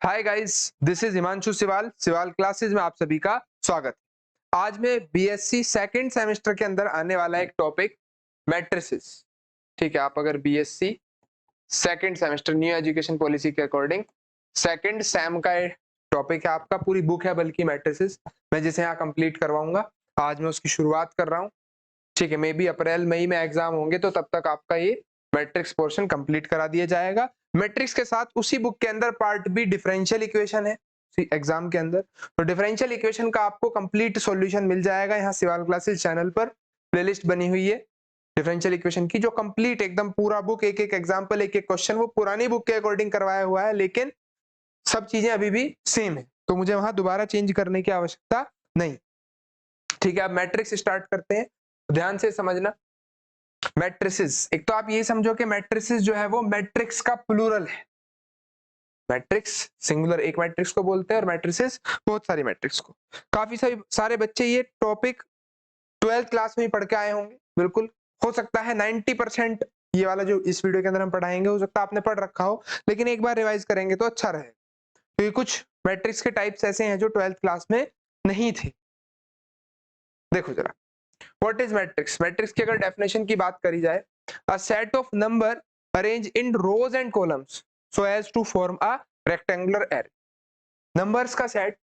Hi guys, this is Himanshu Siwal Siwal classes में आप सभी का स्वागत। आज मैं बीएससी सेकंड सेमेस्टर के अंदर आने वाला एक टॉपिक मैट्रिसेस। ठीक है, आप अगर BSc second semester new education policy के अकॉर्डिंग सेकंड सेम का टॉपिक है, आपका पूरी बुक है बल्कि मैट्रिसेस, मैं जिसे यहाँ कंप्लीट करवाऊंगा। आज मैं उसकी शुरुआत कर रहा हूँ। ठीक है, मे बी अप्रैल मई में एग्जाम होंगे तो तब तक आपका ये मैट्रिक्स पोर्शन कंप्लीट करा दिया जाएगा। मैट्रिक्स के साथ उसी बुक के अंदर पार्ट बी डिफरेंशियल इक्वेशन है एग्जाम के अंदर, तो डिफरेंशियल इक्वेशन का आपको कंप्लीट सॉल्यूशन मिल जाएगा यहाँ सिवाल क्लासेस चैनल पर। प्लेलिस्ट बनी हुई है डिफरेंशियल इक्वेशन की, जो कंप्लीट एकदम पूरा बुक, एक एक एग्जाम्पल, एक एक क्वेश्चन वो पुरानी बुक के अकॉर्डिंग करवाया हुआ है, लेकिन सब चीजें अभी भी सेम है, तो मुझे वहां दोबारा चेंज करने की आवश्यकता नहीं। ठीक है, अब मैट्रिक्स स्टार्ट करते हैं, ध्यान से समझना। मैट्रिसेस, एक तो आप ये समझो कि मैट्रिसेस जो है वो मैट्रिक्स का प्लूरल है। मैट्रिक्स सिंगुलर एक मैट्रिक्स को बोलते हैं और मैट्रिसेस बहुत सारी मैट्रिक्स को। काफी सारे बच्चे ये टॉपिक 12th क्लास में ही पढ़ के आए होंगे, बिल्कुल हो सकता है 90% ये वाला जो इस वीडियो के अंदर हम पढ़ाएंगे हो सकता है आपने पढ़ रखा हो, लेकिन एक बार रिवाइज करेंगे तो अच्छा रहेगा, क्योंकि कुछ मैट्रिक्स के टाइप्स ऐसे हैं जो 12th क्लास में नहीं थे। देखो जरा, व्हाट इज मैट्रिक्स? मैट्रिक्स की अगर डेफिनेशन की बात करी जाए, a set of number arrange in rows and columns so as to form a rectangular array. नंबर्स का सेट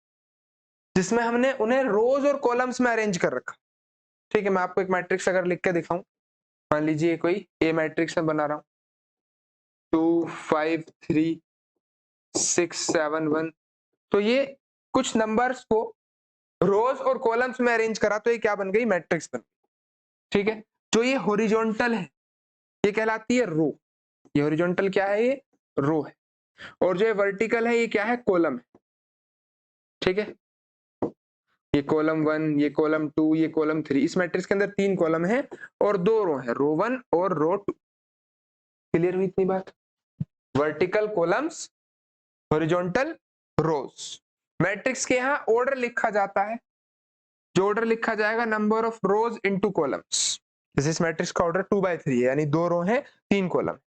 जिसमें हमने उन्हें रोज और कॉलम्स में अरेंज कर रखा। ठीक है, मैं आपको एक मैट्रिक्स अगर लिख के दिखाऊं, मान लीजिए कोई ए मैट्रिक्स में बना रहा हूं, 2 5 3 6 7 1, तो ये कुछ नंबर्स को रोज और कॉलम्स में अरेंज करा तो ये क्या बन गई? मैट्रिक्स बन गई। ठीक है, जो ये हॉरिजॉन्टल है ये कहलाती है रो। ये हॉरिजॉन्टल क्या है? ये रो है। और जो ये वर्टिकल है ये क्या है? कॉलम है। ठीक है, ये कॉलम 1, ये कॉलम 2, ये कॉलम 3। इस मैट्रिक्स के अंदर 3 कॉलम है और 2 रो है, रो 1 और रो 2। क्लियर हुई इतनी बात? वर्टिकल कॉलम्स, हॉरिजॉन्टल रोज। मैट्रिक्स के यहाँ ऑर्डर लिखा जाता है, जो ऑर्डर लिखा जाएगा number of rose into columns. जैसे इस मैट्रिक्स का ऑर्डर 2/3 है, यानी 2 रो है 3 कॉलम।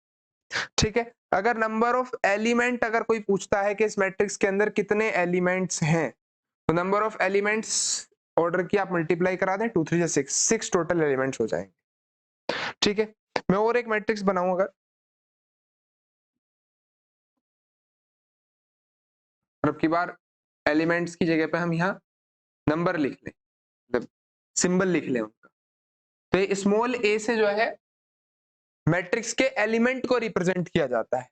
ठीक है, अगर नंबर ऑफ एलिमेंट अगर कोई पूछता है कि इस मैट्रिक्स के अंदर कितने एलिमेंट्स हैं, तो नंबर ऑफ एलिमेंट्स ऑर्डर की आप मल्टीप्लाई करा दें, 2 3 जा 6 टोटल एलिमेंट्स हो जाएंगे। ठीक है, मैं और एक मैट्रिक्स बनाऊंगा, अब की बार एलिमेंट्स की जगह पे हम यहाँ नंबर लिख लें, मतलब सिंबल लिख लें उनका। तो ये स्मॉल ए से जो है मैट्रिक्स के एलिमेंट को रिप्रेजेंट किया जाता है।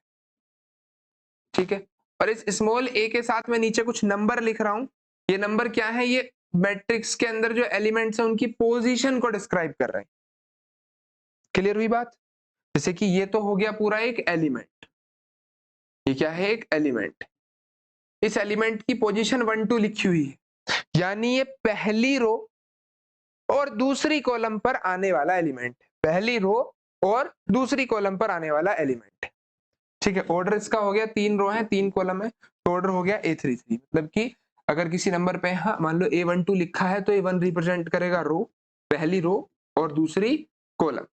ठीक है, और इस स्मॉल ए के साथ मैं नीचे कुछ नंबर लिख रहा हूं। ये नंबर क्या है? ये मैट्रिक्स के अंदर जो एलिमेंट्स हैं उनकी पोजीशन को डिस्क्राइब कर रहे हैं। क्लियर हुई बात? जैसे कि ये तो हो गया पूरा एक एलिमेंट, ये क्या है? एक एलिमेंट। इस एलिमेंट की पोजीशन 1 2 लिखी हुई है, यानी ये पहली रो और दूसरी कॉलम पर आने वाला एलिमेंट है। पहली रो और दूसरी कॉलम पर आने वाला एलिमेंट है। ठीक है, ऑर्डर इसका हो गया, 3 रो है 3 कॉलम है, तो ऑर्डर हो गया A33। मतलब कि अगर किसी नंबर पे हाँ मान लो A12 लिखा है तो A1 रिप्रेजेंट करेगा रो, पहली रो और दूसरी कॉलम।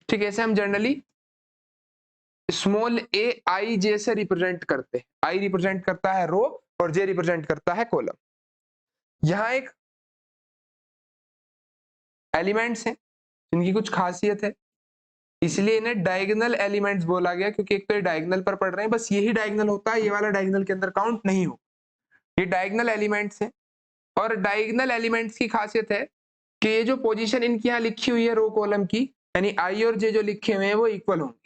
ठीक है, ऐसे हम generally small a i j से रिप्रेजेंट करते हैं। I रिप्रेजेंट करता है रो और J रिप्रेजेंट करता है कॉलम। यहाँ एक एलिमेंट्स हैं जिनकी कुछ खासियत है, इसलिए इन्हें डायगोनल एलिमेंट्स बोला गया, क्योंकि एक तो ये डायगोनल पर पढ़ रहे हैं, बस यही डायगोनल होता है, ये वाला डायगोनल के अंदर काउंट नहीं हो। ये डायगोनल एलिमेंट्स हैं, और डायगोनल एलिमेंट्स की खासियत है कि ये जो पोजीशन इनकी यहाँ लिखी हुई है रो कॉलम की, यानी आई और जे जो लिखे हुए हैं वो इक्वल होंगे।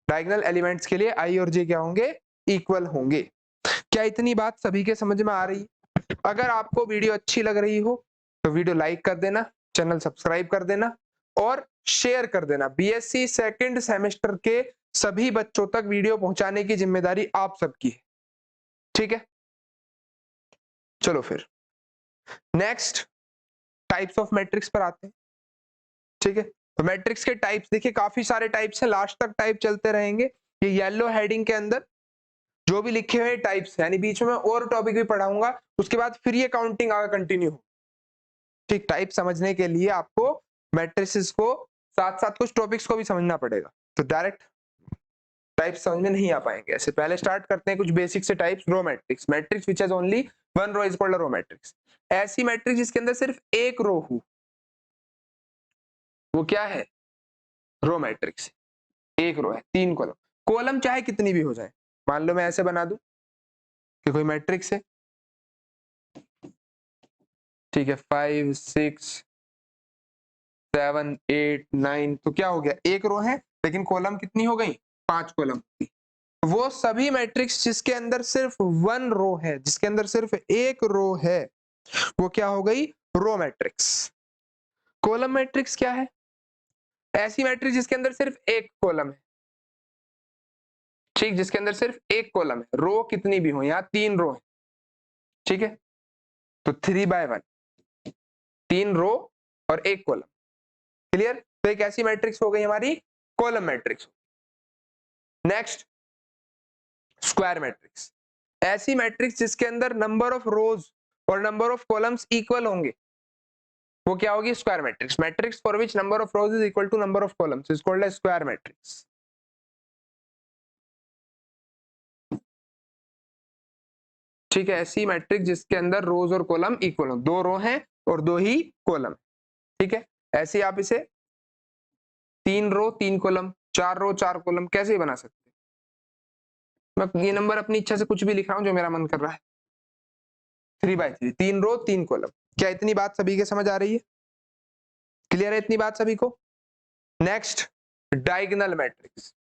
डायगोनल एलिमेंट्स के लिए आई और जे क्या होंगे? इक्वल होंगे। क्या इतनी बात सभी के समझ में आ रही है? अगर आपको वीडियो अच्छी लग रही हो तो वीडियो लाइक कर देना, चैनल सब्सक्राइब कर देना और शेयर कर देना। बीएससी सेकंड सेमेस्टर के सभी बच्चों तक वीडियो पहुंचाने की जिम्मेदारी आप सबकी है। ठीक है, चलो फिर नेक्स्ट टाइप्स ऑफ मैट्रिक्स पर आते हैं। ठीक है, तो मैट्रिक्स के टाइप्स देखिए, काफी सारे टाइप्स हैं, लास्ट तक टाइप चलते रहेंगे। ये येलो हेडिंग के अंदर जो भी लिखे हुए टाइप्स यानी बीच में और टॉपिक भी पढ़ाऊंगा, उसके बाद फिर ये काउंटिंग आगे कंटिन्यू हो। ठीक, टाइप समझने के लिए आपको मैट्रिसेस को साथ साथ कुछ टॉपिक्स को भी समझना पड़ेगा। तो डायरेक्ट टाइप्स समझ में नहीं आ पाएंगे ऐसे। पहले स्टार्ट करते हैं कुछ बेसिक से types. Row matrix, matrix which has only one row is called a row matrix. ऐसी मैट्रिक्स जिसके अंदर सिर्फ एक रो हो वो क्या है? Row matrix. एक रो है, 3 कॉलम। कॉलम चाहे कितनी भी हो जाए, मान लो मैं ऐसे बना दूं कि कोई मैट्रिक्स है, ठीक है, 5 6 7 8 9, तो क्या हो गया? एक रो है लेकिन कॉलम कितनी हो गई? 5 कॉलम। वो सभी मैट्रिक्स जिसके अंदर सिर्फ वन रो है, जिसके अंदर सिर्फ एक रो है, वो क्या हो गई? Row matrix. कॉलम मैट्रिक्स क्या है? ऐसी मैट्रिक्स जिसके अंदर सिर्फ एक कॉलम है, ठीक, जिसके अंदर सिर्फ एक कॉलम है, रो कितनी भी हो, यहाँ 3 रो है, ठीक है, तो 3/1, 3 रो और एक कॉलम। क्लियर? तो एक ऐसी मैट्रिक्स हो गई हमारी column matrix. Next, square matrix. ऐसी मैट्रिक्स जिसके अंदर नंबर ऑफ रोज और नंबर ऑफ कॉलम्स इक्वल होंगे, वो क्या होगी? Square matrix. Matrix for which number of rows is equal to number of columns is called as square matrix. ठीक है, ऐसी मैट्रिक्स जिसके अंदर रोज और कॉलम इक्वल हो, 2 रो हैं और 2 ही कॉलम, ठीक है। ऐसे आप इसे 3 रो 3 कॉलम, 4 रो 4 कॉलम कैसे बना सकते हैं? मैं ये नंबर अपनी इच्छा से कुछ भी लिख रहा हूं जो मेरा मन कर रहा है। 3/3, 3 रो 3 कॉलम। क्या इतनी बात सभी के समझ आ रही है? क्लियर है इतनी बात सभी को? Next, diagonal matrix.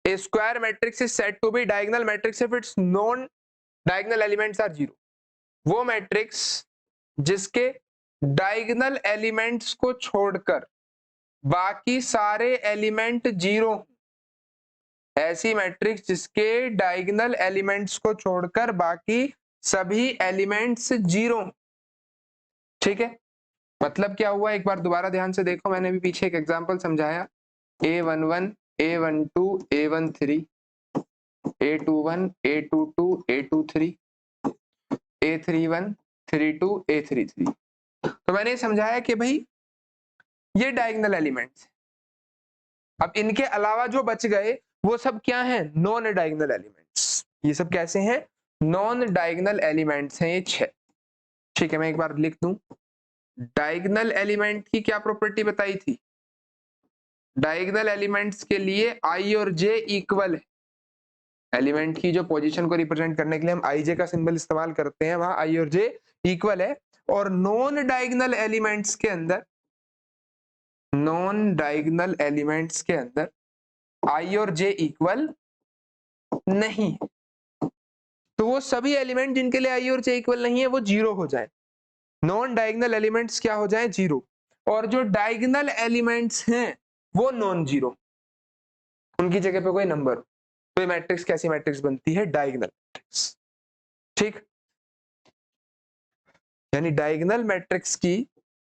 A square matrix is said to be diagonal matrix if its non-diagonal elements are 0. वो मैट्रिक्स जिसके डायगोनल एलिमेंट्स को छोड़कर बाकी सारे एलिमेंट 0, ऐसी मैट्रिक्स जिसके डायगोनल एलिमेंट्स को छोड़कर बाकी सभी एलिमेंट्स 0, ठीक है। मतलब क्या हुआ, एक बार दोबारा ध्यान से देखो, मैंने भी पीछे एक एग्जांपल समझाया। A11 A12 A13 A21 A22 A23 A31 32 A33। तो मैंने समझाया कि भाई ये डायगोनल एलिमेंट्स, अब इनके अलावा जो बच गए वो सब क्या हैं? Non diagonal elements. ये सब कैसे हैं? नॉन डायगोनल एलिमेंट्स हैं ये 6। ठीक है, मैं एक बार लिख दूं। डायगोनल एलिमेंट की क्या प्रॉपर्टी बताई थी? डायगोनल एलिमेंट्स के लिए आई और जे इक्वल है। एलिमेंट की जो पोजीशन को रिप्रेजेंट करने के लिए हम आई जे का सिंबल इस्तेमाल करते हैं, वहां आई और जे इक्वल है। और नॉन डायगोनल एलिमेंट्स के अंदर, नॉन डायगोनल एलिमेंट्स के अंदर आई और जे इक्वल नहीं, तो वो सभी एलिमेंट जिनके लिए आई और जे इक्वल नहीं है वो 0 हो जाए। नॉन डायगोनल एलिमेंट्स क्या हो जाए? 0। और जो डायगोनल एलिमेंट्स हैं वो नॉन 0, उनकी जगह पे कोई नंबर हो, तो ये मैट्रिक्स कैसी मैट्रिक्स बनती है? Diagonal matrix. ठीक, यानी डायगोनल मैट्रिक्स की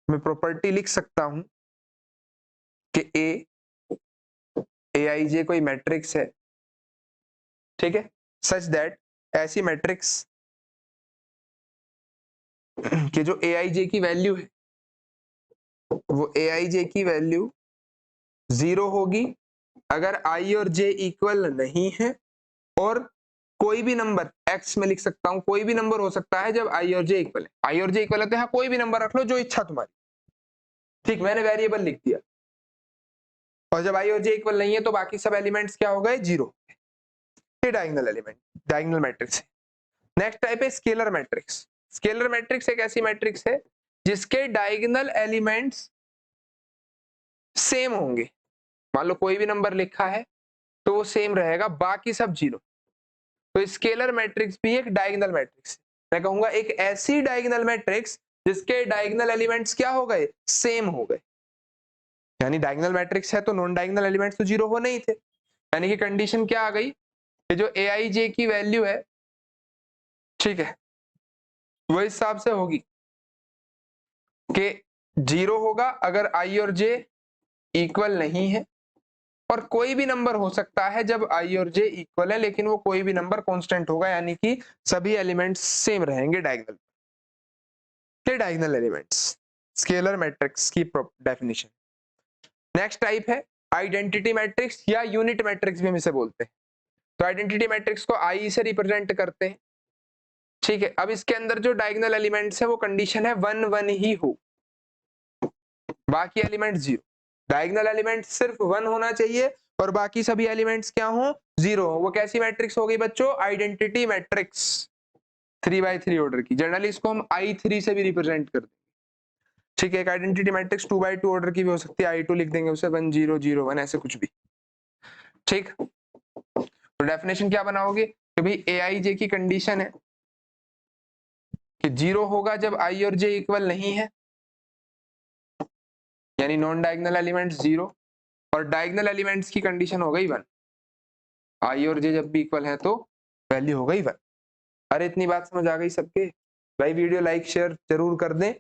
मैं प्रॉपर्टी लिख सकता हूं कि ए आई जे कोई मैट्रिक्स है, ठीक है, सच दैट ऐसी मैट्रिक्स कि जो ए आई जे की वैल्यू है वो ए आई जे की वैल्यू 0 होगी अगर आई और जे इक्वल नहीं है, और कोई भी नंबर एक्स में लिख सकता हूं, कोई भी नंबर हो सकता है जब आई और जे इक्वल है। आई और जे इक्वल है तो यहाँ कोई भी नंबर रख लो जो इच्छा तुम्हारी, ठीक, मैंने वेरिएबल लिख दिया। और जब आई और जे इक्वल नहीं है तो बाकी सब एलिमेंट्स क्या हो गए? 0। ये डायगोनल एलिमेंट, डायगोनल मैट्रिक्स है। नेक्स्ट टाइप है स्केलर मैट्रिक्स। स्केलर मैट्रिक्स एक ऐसी मैट्रिक्स है जिसके डायगोनल एलिमेंट्स सेम होंगे। मान लो कोई भी नंबर लिखा है तो वो सेम रहेगा, बाकी सब 0। तो स्केलर मैट्रिक्स भी एक डायगोनल मैट्रिक्स है। मैं कहूंगा एक ऐसी डायगोनल मैट्रिक्स जिसके डायगोनल एलिमेंट्स क्या हो गए? सेम हो गए। यानी डायगोनल मैट्रिक्स है तो नॉन डायगोनल एलिमेंट्स तो 0 हो नहीं थे, यानी कि कंडीशन क्या आ गई कि जो ए आई जे की वैल्यू है, ठीक है, वो इस हिसाब से होगी कि 0 होगा अगर आई और जे इक्वल नहीं है, और कोई भी नंबर हो सकता है जब आई और जे इक्वल है, लेकिन वो कोई भी नंबर कांस्टेंट होगा, यानी कि सभी एलिमेंट्स सेम रहेंगे डायगोनल। ये डायगोनल एलिमेंट्स स्केलर मैट्रिक्स की डेफिनेशन। नेक्स्ट टाइप है आइडेंटिटी मैट्रिक्स या यूनिट मैट्रिक्स भी हम इसे बोलते हैं। तो आइडेंटिटी मैट्रिक्स को आई से रिप्रेजेंट करते हैं, ठीक है। अब इसके अंदर जो डायगोनल एलिमेंट्स है वो कंडीशन है 1 1 ही हो, बाकी एलिमेंट 0। डायगोनल एलिमेंट सिर्फ 1 होना चाहिए और बाकी सभी एलिमेंट्स क्या हो, 0 हो। वो कैसी मैट्रिक्स हो गई बच्चों, आइडेंटिटी मैट्रिक्स 3x3 ऑर्डर की। जनरली इसको हम I3 से भी रिप्रेजेंट करते हैं, ठीक है। एक आइडेंटिटी मैट्रिक्स 2x2 ऑर्डर की भी हो सकती है, I2 लिख देंगे उसे 1 0 0 1 ऐसे कुछ भी, ठीक। तो डेफिनेशन क्या बनाओगे कि भाई Aij की कंडीशन है कि 0 होगा जब I और J इक्वल नहीं है, यानी नॉन डायगोनल एलिमेंट्स 0, और डायगोनल एलिमेंट्स की कंडीशन हो गई 1। I और J जब भी इक्वल है तो वैल्यू हो गई 1। अरे इतनी बात समझ आ गई सबके? भाई वीडियो लाइक शेयर जरूर कर दें,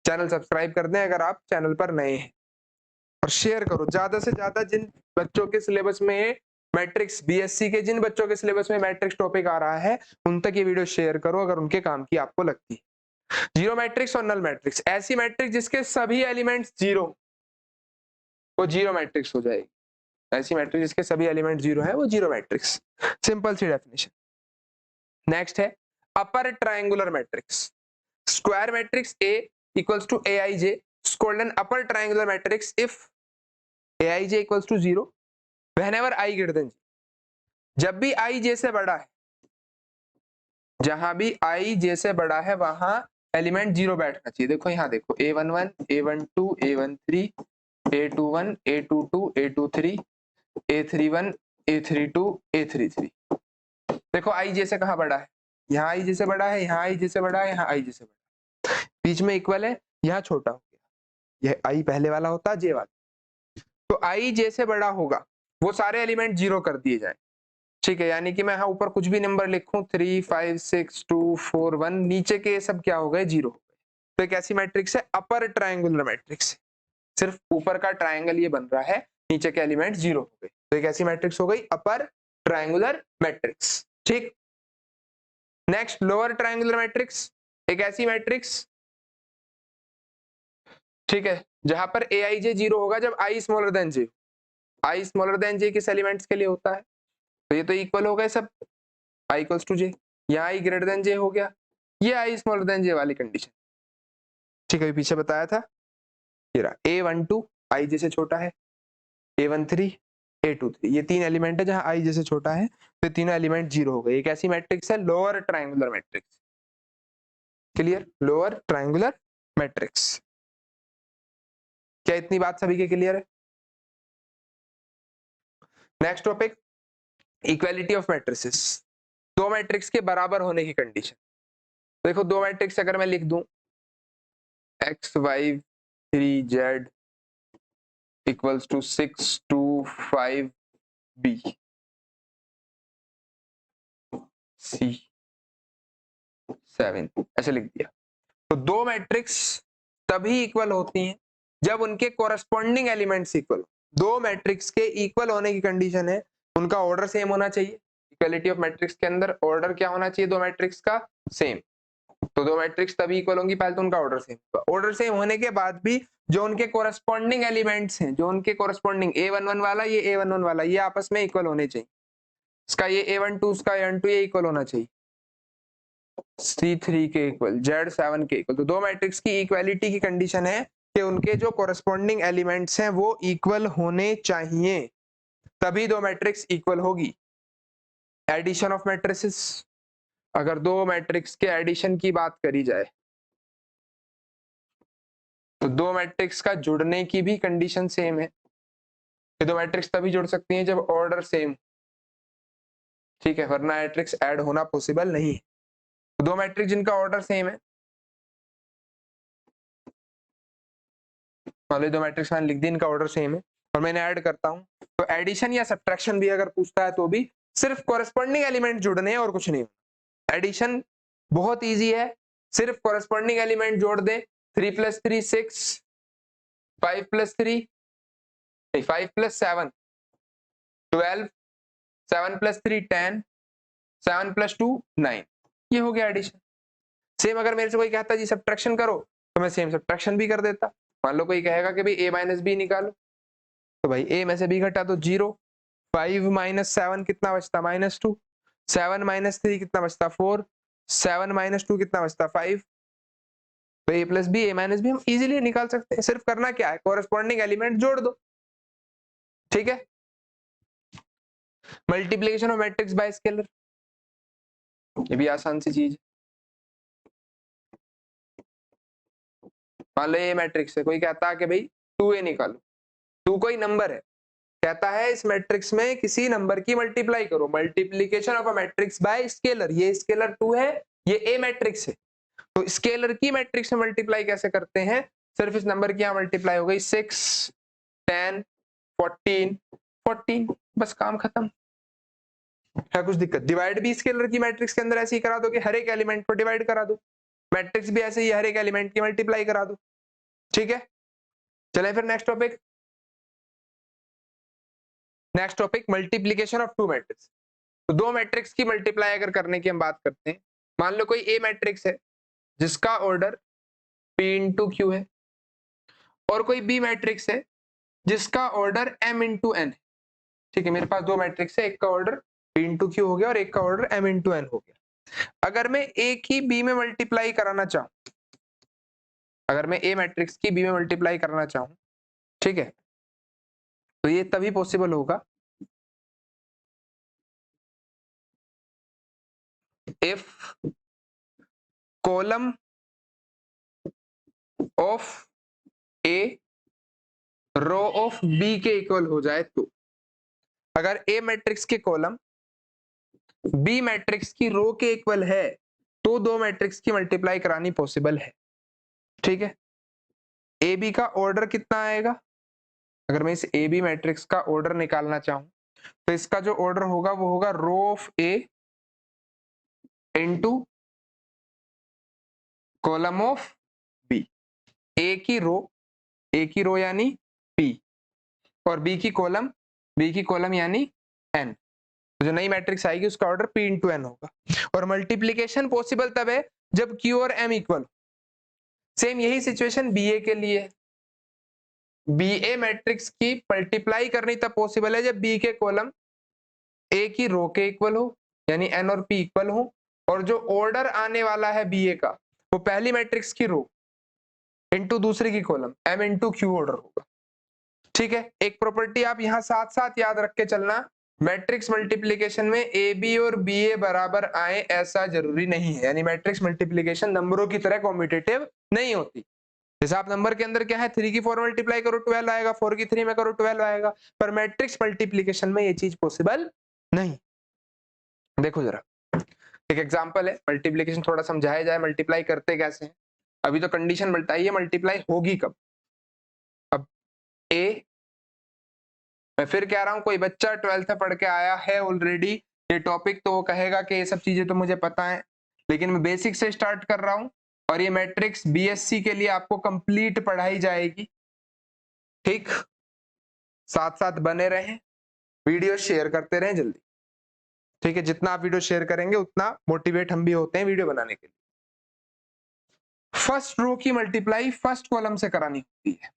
चैनल सब्सक्राइब कर दें अगर आप चैनल पर नए हैं, और शेयर करो ज्यादा से ज्यादा। जिन बच्चों के सिलेबस में मैट्रिक्स, बीएससी के जिन बच्चों के सिलेबस में मैट्रिक्स टॉपिक आ रहा है उन तक ये वीडियो शेयर करो अगर उनके काम की आपको लगती है। जीरो मैट्रिक्स और नल मैट्रिक्स, ऐसी मैट्रिक्स जिसके सभी एलिमेंट्स 0, वो जीरो मैट्रिक्स हो जाएगी। ऐसी मैट्रिक्स जिसके सभी एलिमेंट 0 है वो जीरो मैट्रिक्स। सिंपल सी डेफिनेशन। नेक्स्ट है upper triangular matrix. Square matrix A equals to Aij is called an upper triangular matrix if Aij equals to 0 whenever I greater than J। जब भी I J से बड़ा है, जहां भी I J से बड़ा है वहां एलिमेंट 0 बैठना चाहिए। देखो यहाँ देखो A11 A12 A13 A21 A22 A23 A31 A32 A33। देखो I J से कहाँ बड़ा है, यहाँ I J से बड़ा है, यहाँ I J से बड़ा है, यहाँ I J से बड़ा है, बीच में इक्वल है, यहाँ छोटा हो गया। यह I पहले वाला होता J वाला, तो I J से बड़ा होगा वो सारे एलिमेंट 0 कर दिए जाए, ठीक है। यानी कि मैं यहाँ ऊपर कुछ भी नंबर लिखूं 3 5 6 2 4 1, नीचे के सब क्या हो गए 0 हो गए। तो एक ऐसी मैट्रिक्स है अपर ट्रायंगुलर मैट्रिक्स, सिर्फ ऊपर का ट्रायंगल ये बन रहा है, नीचे के एलिमेंट 0 हो गए, तो एक ऐसी मैट्रिक्स हो गई अपर ट्रायंगुलर मैट्रिक्स, ठीक। नेक्स्ट लोअर ट्रायंगुलर मैट्रिक्स, एक ऐसी मैट्रिक्स, ठीक है, जहां पर Aij 0 होगा जब I smaller than J। I smaller than J किस एलिमेंट्स के लिए होता है, तो ये तो इक्वल हो गए सब, I इक्वल्स टू J। यहाँ I ग्रेटर देन J हो गया, ये I स्मॉलर देन J वाली कंडीशन, ठीक है। पीछे बताया था, ये रहा A12 I J से छोटा है, A13 A23, ये तीन एलिमेंट है जहां I J से छोटा है, तो तीनों एलिमेंट 0 हो गए। एक ऐसी मैट्रिक्स है lower triangular matrix. Clear? Lower triangular matrix. क्या इतनी बात सभी के क्लियर है? Next topic equality of matrices, दो मैट्रिक्स के बराबर होने की कंडीशन। देखो दो मैट्रिक्स अगर मैं लिख दूं x y 3 z equals to 6 2 5 b c 7, ऐसे लिख दिया, तो दो मैट्रिक्स तभी इक्वल होती हैं जब उनके कोरस्पॉन्डिंग एलिमेंट्स इक्वल। दो मैट्रिक्स के इक्वल होने की कंडीशन है उनका ऑर्डर सेम होना चाहिए। इक्वालिटी ऑफ मैट्रिक्स के अंदर ऑर्डर क्या होना चाहिए दो मैट्रिक्स का, सेम। तो दो मैट्रिक्स तभी इक्वल होंगी पहले तो उनका ऑर्डर सेम होगा। ऑर्डर सेम होने के बाद भी जो उनके कोरस्पॉन्डिंग एलिमेंट्स हैं, जो उनके कोरस्पॉन्डिंग A11 वाला ये A11 वाला ये आपस में इक्वल होने चाहिए। इसका ये A12 इसका A12 ये इक्वल होना चाहिए, C3 के इक्वल, Z7 के इक्वल। तो दो मैट्रिक्स की इक्वालिटी की कंडीशन है कि उनके जो कोरस्पॉन्डिंग एलिमेंट्स हैं वो इक्वल होने चाहिए, तभी दो मैट्रिक्स इक्वल होगी। एडिशन ऑफ मैट्रिसेस, अगर दो मैट्रिक्स के एडिशन की बात करी जाए तो दो मैट्रिक्स का जुड़ने की भी कंडीशन सेम है। ये दो मैट्रिक्स तभी जुड़ सकती हैं जब ऑर्डर सेम, ठीक है, वरना मैट्रिक्स ऐड होना पॉसिबल नहीं है। तो दो मैट्रिक्स जिनका ऑर्डर सेम है, मान लो दो मैट्रिक्स मैंने लिख दी इनका ऑर्डर सेम है और मैंने ऐड करता हूं, तो एडिशन या सब्ट्रैक्शन भी अगर पूछता है तो भी सिर्फ कोरस्पॉन्डिंग एलिमेंट जुड़ने हैं और कुछ नहीं। एडिशन बहुत इजी है, सिर्फ कोरस्पॉन्डिंग एलिमेंट जोड़ दे, 3 + 3 6, 5 + 3 5 + 7 12, 7 + 3 10, 7 + 2 9, ये हो गया एडिशन। सेम अगर मेरे से कोई कहता जी सब्ट्रैक्शन करो तो मैं सेम सब्ट्रैक्शन भी कर देता। मान लो कोई कहेगा कि भाई A - B निकालो, तो भाई ए में से बी घटा तो 0, 5 माइनस 7 कितना बचता -2, 7 माइनस 3 कितना बचता 4, 7 माइनस 2 कितना बचता 5। तो ए प्लस बी, ए माइनस बी हम इजीली निकाल सकते हैं, सिर्फ करना क्या है, कोरेस्पॉन्डिंग एलिमेंट जोड़ दो। ठीक है, multiplication of matrix bye scalar, ये भी आसान सी चीज। मान लो ये मैट्रिक्स है, कोई कहता है कि भाई 2a निकालो, 2 कोई नंबर है, कहता है इस मैट्रिक्स में किसी नंबर की मल्टीप्लाई करो, multiplication of a matrix bye scalar, ये स्केलर 2 है, ये ए मैट्रिक्स है, तो स्केलर की मैट्रिक्स में मल्टीप्लाई कैसे करते हैं, सिर्फ इस नंबर की यहां मल्टीप्लाई हो गई 6, 10, 14, 14, बस काम खत्म। क्या कुछ दिक्कत? डिवाइड भी स्केलर की मैट्रिक्स के अंदर ऐसे ही करा दो कि हर एक एलिमेंट को डिवाइड करा दो, मैट्रिक्स भी ऐसे ही हर एक एलिमेंट की मल्टीप्लाई करा दो। ठीक है, चलें फिर next topic. Next topic multiplication of two matrix. तो दो मैट्रिक्स की मल्टीप्लाई अगर करने की हम बात करते हैं, मान लो कोई ए मैट्रिक्स है जिसका ऑर्डर p इंटू क्यू है, और कोई बी मैट्रिक्स है जिसका ऑर्डर m इंटू एन है। ठीक है, मेरे पास दो मैट्रिक्स है, एक का ऑर्डर p इंटू क्यू हो गया और एक का ऑर्डर m इंटू एन हो गया। अगर मैं ए की बी में मल्टीप्लाई कराना चाहूं, अगर मैं ए मैट्रिक्स की बी में मल्टीप्लाई करना चाहूं, ठीक है, तो ये तभी पॉसिबल होगा if column of A row of B के इक्वल हो जाए तो। अगर ए मैट्रिक्स के कॉलम बी मैट्रिक्स की रो के इक्वल है तो दो मैट्रिक्स की मल्टीप्लाई करानी पॉसिबल है। ठीक है, ए बी का ऑर्डर कितना आएगा, अगर मैं इस ए बी मैट्रिक्स का ऑर्डर निकालना चाहूं तो इसका जो ऑर्डर होगा वो होगा row of A into column of B. A की रो यानी पी और बी की कॉलम यानी एन। तो जो नई मैट्रिक्स आएगी उसका ऑर्डर p इंटू एन होगा। और मल्टीप्लीकेशन पॉसिबल तब है जब q और m इक्वल। सेम यही सिचुएशन बी ए के लिए है, बी ए मैट्रिक्स की मल्टीप्लाई करनी तब पॉसिबल है जब बी के कॉलम ए की रो के इक्वल हो, यानी n और p इक्वल हो, और जो ऑर्डर आने वाला है बी ए का वो पहली मैट्रिक्स की रो इंटू दूसरी की column m into Q order होगा। ठीक है, एक प्रॉपर्टी आप यहां साथ साथ याद रख के चलना, मैट्रिक्स मल्टीप्लिकेशन में ए बी और बी ए बराबर आए ऐसा जरूरी नहीं है, यानी मैट्रिक्स मल्टीप्लिकेशन नंबरों की तरह कॉम्पिटिटिव नहीं होती। जैसे आप नंबर के अंदर क्या है 3 की 4 मल्टीप्लाई करो 12 आएगा, 4 की 3 में करो 12 आएगा, पर मैट्रिक्स मल्टीप्लिकेशन में ये चीज पॉसिबल नहीं। देखो जरा एक एग्जांपल है, मल्टीप्लिकेशन थोड़ा समझाया जाए, मल्टीप्लाई करते कैसे हैं। अभी तो कंडीशन बताइए मल्टीप्लाई होगी कब। अब ए, मैं फिर कह रहा हूं कोई बच्चा 12th में पढ़ के आया है ऑलरेडी ये टॉपिक तो वो कहेगा कि ये सब चीजें तो मुझे पता है, लेकिन मैं बेसिक से स्टार्ट कर रहा हूं और ये मैट्रिक्स बीएससी के लिए आपको कंप्लीट पढ़ाई जाएगी। ठीक, साथ साथ बने रहें, वीडियो शेयर करते रहें जल्दी। ठीक है, जितना आप वीडियो शेयर करेंगे उतना मोटिवेट हम भी होते हैं वीडियो बनाने के लिए। फर्स्ट रो की मल्टीप्लाई फर्स्ट कॉलम से करानी होती है,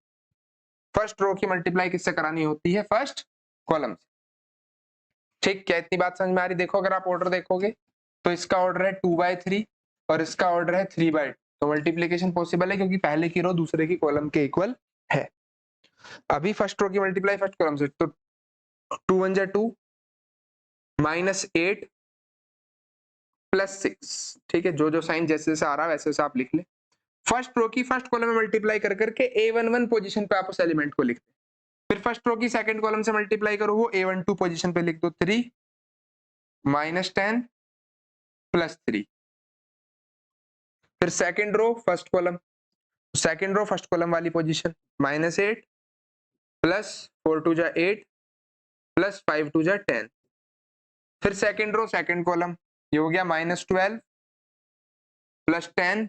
फर्स्ट रो की मल्टीप्लाई किससे करानी होती है, फर्स्ट कॉलम से। ठीक, क्या इतनी बात समझ में आ रही? देखो अगर आप ऑर्डर देखोगे तो इसका ऑर्डर है 2/3 और इसका ऑर्डर है 3/2, तो मल्टीप्लिकेशन पॉसिबल है क्योंकि पहले की रो दूसरे की कॉलम के इक्वल है। अभी फर्स्ट रो की मल्टीप्लाई फर्स्ट कॉलम से, तो 2 1 जा 2 -8 +6। ठीक है, जो जो साइन जैसे जैसे आ रहा है वैसे वैसे आप लिख ले। फर्स्ट रो की फर्स्ट कॉलम में मल्टीप्लाई कर करके A11 पोजीशन पे आप उस एलिमेंट को लिखते हैं, फिर फर्स्ट रो की सेकंड कॉलम से मल्टीप्लाई करो वो A12 पोजीशन पे लिख दो 3 -10 +3। फिर सेकंड रो फर्स्ट कॉलम वाली पोजीशन -8 +4 2 जा 8 +5 2 जा 10। फिर सेकंड रो सेकंड कॉलम, ये हो गया -12 +10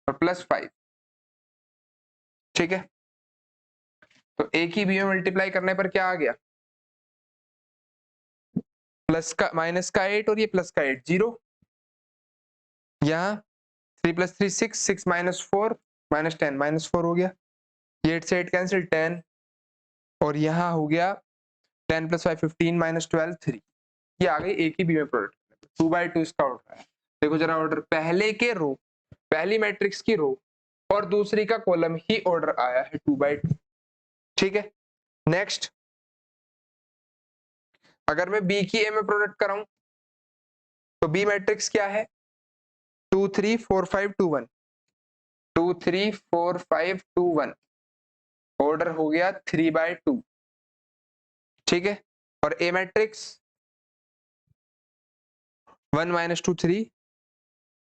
और +5। ठीक है, तो ए की बी में मल्टीप्लाई करने पर क्या आ गया, प्लस का माइनस का 8 और ये प्लस का 8 0। यहाँ 3 + 3 6 6 - 4 -10 -4 हो गया, ये 8 से 8 कैंसिल 10 और यहाँ हो गया 10 + 5 15 - 12 3। ये आ गई एक ही बी में प्रोडक्ट। 2/2 इसका ऑर्डर है। देखो जरा ऑर्डर, पहले के रो, पहली मैट्रिक्स की रो और दूसरी का कॉलम ही ऑर्डर आया है 2/2। ठीक है, नेक्स्ट अगर मैं बी की ए में प्रोडक्ट कराऊं तो बी मैट्रिक्स क्या है? 2 3 4 5 2 1, 2 3 4 5 2 1, ऑर्डर हो गया 3/2। ठीक है, और ए मैट्रिक्स 1 - 2 3,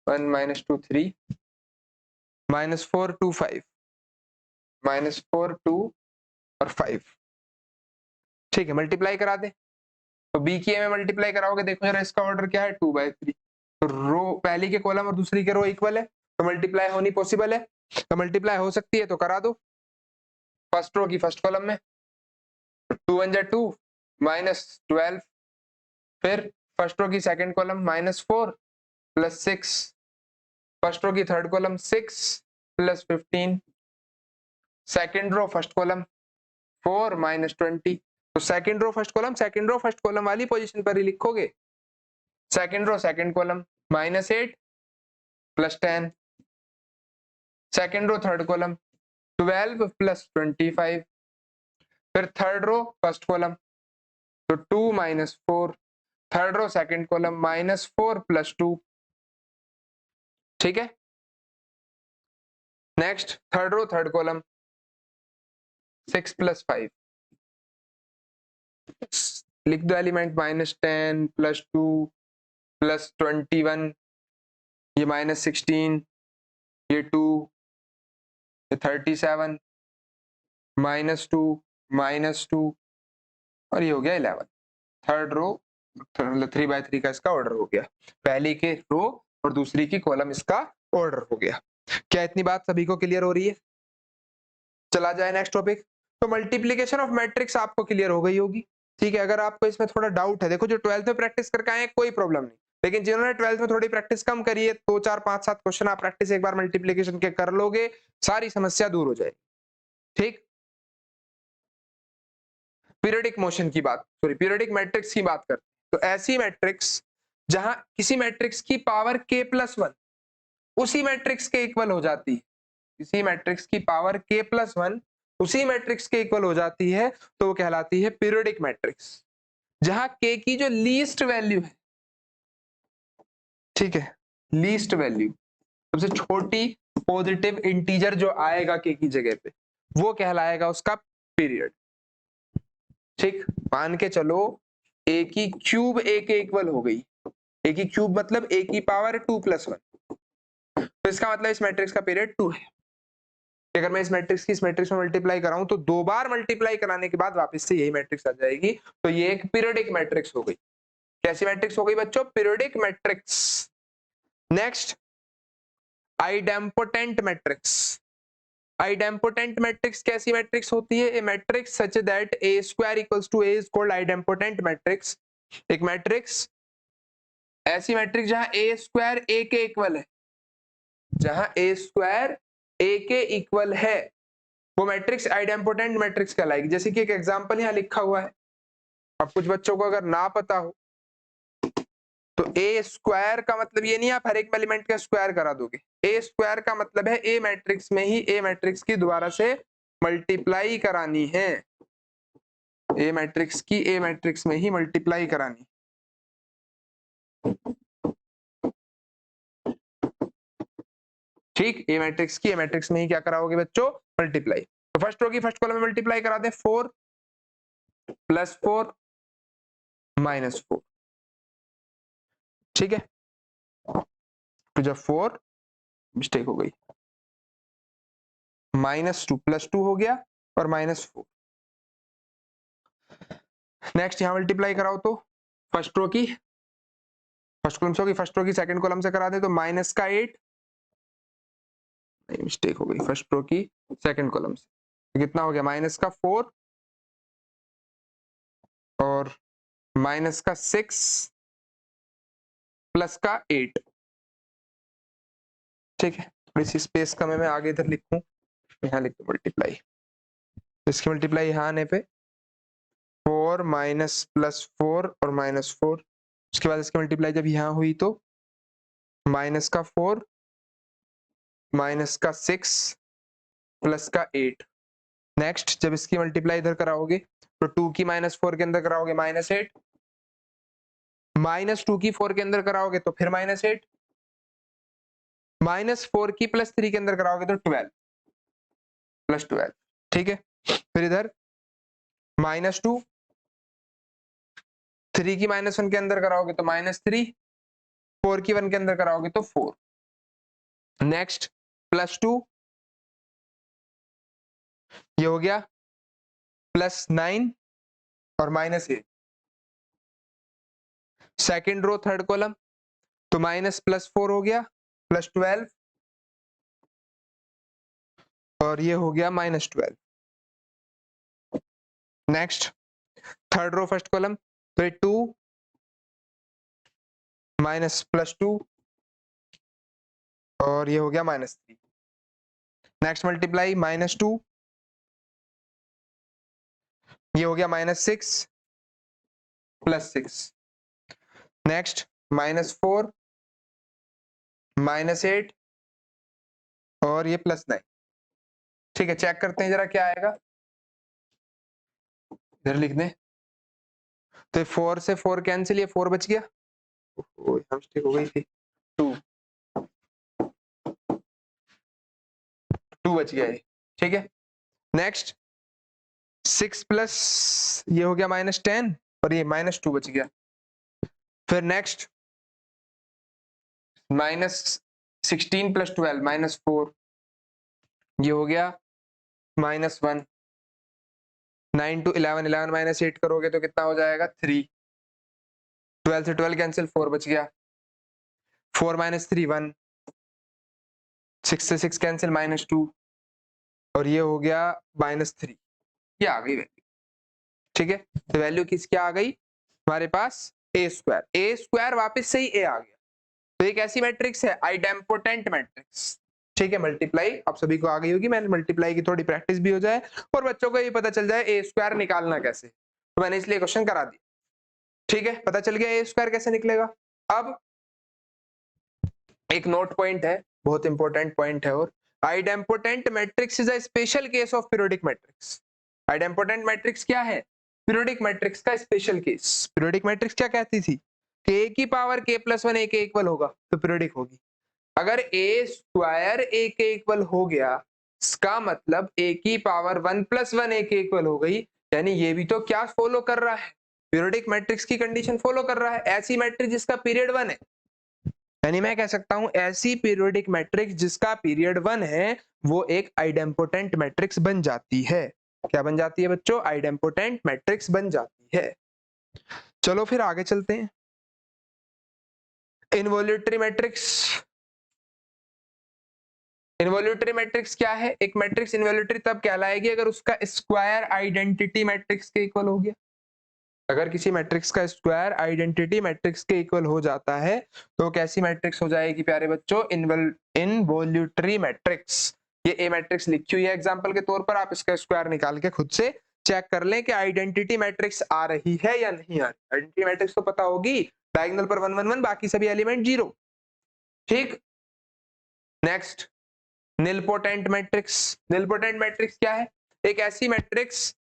1 - 2 3, -4 2 5, -4 2 और 5। ठीक है, मल्टीप्लाई करा दे। तो बी की ए में मल्टीप्लाई कराओगे, देखो जरा इसका ऑर्डर क्या है? 2/3। तो रो पहली के कॉलम और दूसरी के रो इक्वल है, तो मल्टीप्लाई होनी पॉसिबल है। तो मल्टीप्लाई हो सकती है तो करा दो। फर्स्ट रो की फर्स्ट कॉलम में 2 1 जा 2 -12, फिर फर्स्ट रो की सेकंड कॉलम -4 + 6, फर्स्ट रो की third column 6 + 15, second row first column 4 - 20। तो सेकंड रो फर्स्ट कॉलम वाली पोजीशन पर ही लिखोगे। Second row second column -8 + 10, second row third column 12 + 25, फिर थर्ड रो फर्स्ट कॉलम तो 2 - 4, थर्ड रो सेकंड कॉलम -4 + 2। ठीक है, next third row third column 6 + 5, लिख दो एलिमेंट -10 + 2 + 21, ये -16, ये 2, ये 37, -2 -2 और ये हो गया 11। थर्ड रो 3/3 का इसका ऑर्डर हो गया। पहली के रो और दूसरी की कॉलम इसका ऑर्डर हो गया। क्या इतनी बात सभी को क्लियर हो रही है? चला जाए नेक्स्ट टॉपिक। तो मल्टीप्लीकेशन ऑफ मैट्रिक्स आपको क्लियर हो गई होगी। ठीक है, अगर आपको इसमें थोड़ा डाउट है, देखो जो 12th में प्रैक्टिस करके आए कोई प्रॉब्लम नहीं, लेकिन जिन्होंने 12th में थोड़ी प्रैक्टिस कम करी है, 2 4 5 7 क्वेश्चन आप प्रैक्टिस एक बार मल्टीप्लीकेशन के कर लोगे, सारी समस्या दूर हो जाएगी। ठीक, पीरियोडिक मोशन की बात, सॉरी पीरियोडिक मैट्रिक्स की बात करते हैं। तो ऐसी मैट्रिक्स जहां किसी मैट्रिक्स की पावर k+1 उसी मैट्रिक्स के इक्वल हो जाती है, किसी मैट्रिक्स की पावर k+1 उसी मैट्रिक्स के इक्वल हो जाती है, तो वो कहलाती है पीरियोडिक मैट्रिक्स। जहां k की जो लीस्ट वैल्यू है, ठीक है, लीस्ट वैल्यू सबसे छोटी पॉजिटिव इंटीजर जो आएगा k की जगह पे, वो कहलाएगा उसका पीरियड। ठीक, मान के चलो a की क्यूब a के इक्वल हो गई, a की क्यूब मतलब a की पावर 2+1, तो इसका मतलब इस मैट्रिक्स का पीरियड 2 है। अगर मैं इस मैट्रिक्स की इस मैट्रिक्स में मल्टीप्लाई कराऊं तो 2 बार मल्टीप्लाई कराने के बाद वापस से यही मैट्रिक्स आ जाएगी, तो ये एक पीरियोडिक मैट्रिक्स हो गई। कैसी मैट्रिक्स हो गई बच्चों? Periodic matrix. Next, idempotent matrix. Idempotent matrix कैसी मैट्रिक्स होती है? A matrix such that a² = a is called idempotent matrix. एक मैट्रिक्स, ऐसी मैट्रिक्स जहां a² a के इक्वल है, जहां a² a के इक्वल है, वो मैट्रिक्स आइडेम्पोटेंट मैट्रिक्स कहलाएगी। जैसे कि एक एग्जांपल यहां लिखा हुआ है, अब कुछ बच्चों को अगर ना पता हो तो a² का मतलब ये नहीं आप हर एक एलिमेंट का स्क्वायर करा दोगे। a² का मतलब है ए मैट्रिक्स में ही ए मैट्रिक्स की दोबारा से मल्टीप्लाई करानी है, ए मैट्रिक्स की ए मैट्रिक्स में ही मल्टीप्लाई करानी। ठीक, ए मैट्रिक्स की ए मैट्रिक्स में ही क्या कराओगे बच्चों? मल्टीप्लाई। तो फर्स्ट रो की फर्स्ट कॉलम में मल्टीप्लाई करा दें, 4 + 4 -4। ठीक है, तो जब 4 मिस्टेक हो गई, -2 + 2 हो गया और -4। नेक्स्ट यहां मल्टीप्लाई कराओ तो फर्स्ट रो की फर्स्ट कॉलम से होगी, फर्स्ट रो की सेकंड कॉलम से करा दे तो -8, नहीं मिस्टेक हो गई, फर्स्ट रो की सेकंड कॉलम से तो कितना हो गया? -4 और -6 + 8। ठीक है, थोड़ी सी स्पेस कम है, मैं आगे इधर लिखूं, यहाँ लिख दो मल्टीप्लाई, इसकी मल्टीप्लाई यहाँ आने पे 4 माइनस प्लस 4 और माइनस 4, उसके बाद इसकी मल्टीप्लाई जब यहाँ हुई तो माइनस का 4 माइनस का 6 प्लस का 8। नेक्स्ट जब इसकी मल्टीप्लाई इधर कराओगे तो 2 की माइनस 4 के अंदर कराओगे माइनस 8, माइनस 2 की 4 के अंदर कराओगे तो फिर माइनस 8, माइनस 4 की प्लस 3 के अंदर कराओगे तो 12 प्लस 12। ठीक है, फिर इधर माइनस 2, 3 की माइनस 1 के अंदर कराओगे तो माइनस 3, 4 की 1 के अंदर कराओगे तो 4। नेक्स्ट प्लस 2, ये हो गया प्लस 9 और minus 8। Second row third column तो माइनस प्लस 4 हो गया प्लस 12 और ये हो गया minus 12। Next third row first column तो ये 2 माइनस प्लस 2 और ये हो गया माइनस 3। नेक्स्ट मल्टीप्लाई माइनस 2, ये हो गया minus 6 plus 6। Next minus 4 minus 8 और ये प्लस 9। ठीक है, चेक करते हैं जरा क्या आएगा, इधर लिख दें। तो 4 से 4 कैंसिल, ये 4 बच गया, मिस्टेक हो गई थी, 2 बच गया ये। ठीक है, नेक्स्ट 6 प्लस ये हो गया माइनस 10 और ये माइनस 2 बच गया। फिर नेक्स्ट माइनस 16 प्लस 12 माइनस 4, ये हो गया माइनस 1। 9 to 11, 11 माइनस 8 करोगे तो कितना हो जाएगा 3। 12 से 12 कैंसिल, 4 बच गया। 4 माइनस 3 1, 6 से 6 कैंसिल माइनस 2 और ये हो गया माइनस 3। ये आ गई वैल्यू। ठीक है, तो वैल्यू किसकी आ गई हमारे पास, ए स्क्वायर वापस से ही ए आ गया। तो एक ऐसी मैट्रिक्स है आइडेम्पोटेंट मैट्रिक्स। ठीक है, मल्टीप्लाई आप सभी को आ गई होगी, मैंने मल्टीप्लाई की थोड़ी प्रैक्टिस भी हो जाए और बच्चों को ये पता चल जाए ए स्क्वायर निकालना कैसे, तो मैंने इसलिए क्वेश्चन करा दिया। ठीक है, पता चल गया ए स्क्वायर कैसे निकलेगा। अब एक नोट पॉइंट है, बहुत इंपॉर्टेंट पॉइंट है, और idempotent matrix is a special case of periodic matrix. Idempotent matrix क्या है, पीरियोडिक मैट्रिक्स का स्पेशल केस। पीरियोडिक मैट्रिक्स क्या कहती थी कि ए की पावर k प्लस 1 ए के इक्वल होगा तो पीरियोडिक होगी। अगर ए स्क्वायर ए के इक्वल हो गया, इसका मतलब ए की पावर 1 प्लस 1 ए के इक्वल हो गई, यानी ये भी तो क्या फॉलो कर रहा है, पीरियोडिक मैट्रिक्स की कंडीशन फॉलो कर रहा है। ऐसी मैट्रिक्स जिसका पीरियड 1 है, यानी मैं कह सकता हूं ऐसी पीरियोडिक मैट्रिक्स जिसका पीरियड 1 है वो एक आइडेम्पोटेंट मैट्रिक्स बन जाती है। क्या बन जाती है बच्चों, आइडेम्पोटेंट मैट्रिक्स बन जाती है। चलो फिर आगे चलते हैं। इनवॉल्यूटरी मैट्रिक्स, इनवॉल्यूटरी मैट्रिक्स क्या है, एक मैट्रिक्स इनवॉल्यूटरी तब कहलाएगी अगर उसका स्क्वायर आइडेंटिटी मैट्रिक्स के इक्वल हो गया। अगर किसी मैट्रिक्स का स्क्वायर आइडेंटिटी मैट्रिक्स के इक्वल हो जाता है तो कैसी मैट्रिक्स हो जाएगी प्यारे बच्चों, इनवॉल्यूटरी मैट्रिक्स। ये ए मैट्रिक्स लिखी हुई है एग्जांपल के तौर पर, आप इसका स्क्वायर निकाल के खुद से चेक कर लें कि आइडेंटिटी मैट्रिक्स आ रही है या नहीं आ रही। आइडेंटिटी मैट्रिक्स तो पता होगी, डायगोनल पर 1 1 1, बाकी सभी एलिमेंट 0। ठीक, next nilpotent matrix. Nilpotent matrix क्या है, एक ऐसी मैट्रिक्स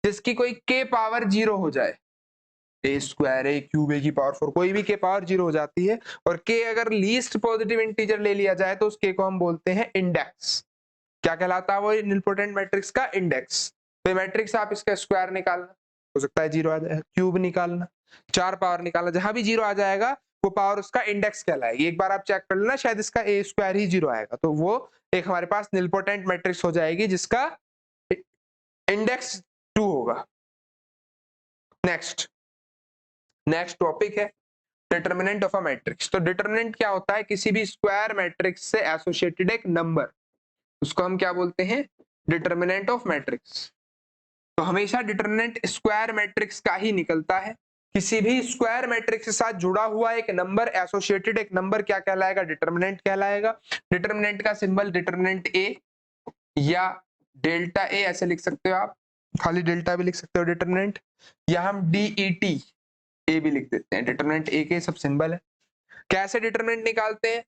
जिसकी कोई के पावर 0 हो जाए, ए स्क्वायर ए क्यूब ए की पावर 4, कोई भी के पावर 0 हो जाती है और के अगर लीस्ट पॉजिटिव इंटीजर ले लिया जाए तो उस के को हम बोलते हैं इंडेक्स। क्या कहलाता है वो निलपोटेंट मैट्रिक्स का, इंडेक्स। तो मैट्रिक्स आप इसका स्क्वायर निकालना, हो सकता है 0 आ जाए, क्यूब निकालना, 4 पावर निकालना, जहां भी 0 आ जाएगा वो पावर उसका इंडेक्स कहलाएगी। एक बार आप चेक कर लेना, शायद इसका ए स्क्वायर ही 0 आएगा, तो वो एक हमारे पास निलपोटेंट मैट्रिक्स हो जाएगी जिसका इंडेक्स 2 होगा। नेक्स्ट टॉपिक है डिटरमिनेंट ऑफ अ मैट्रिक्स। तो डिटरमिनेंट क्या होता है, किसी भी स्क्वायर मैट्रिक्स से एसोसिएटेड एक नंबर, उसको हम क्या बोलते हैं, डिटरमिनेंट ऑफ मैट्रिक्स। तो हमेशा डिटरमिनेंट स्क्वायर मैट्रिक्स का ही निकलता है। किसी भी स्क्वायर मैट्रिक्स के साथ जुड़ा हुआ एक नंबर, एसोसिएटेड एक नंबर क्या कहलाएगा, डिटरमिनेंट कहलाएगा। डिटरमिनेंट का सिंबल डिटरमिनेंट ए या डेल्टा ए ऐसे लिख सकते हो आप, खाली डेल्टा भी लिख सकते हो डिटरमिनेंट, या हम DET ए भी लिख देते हैं। डिटरमिनेंट ए के सब सिंबल है। कैसे डिटरमिनेंट निकालते हैं?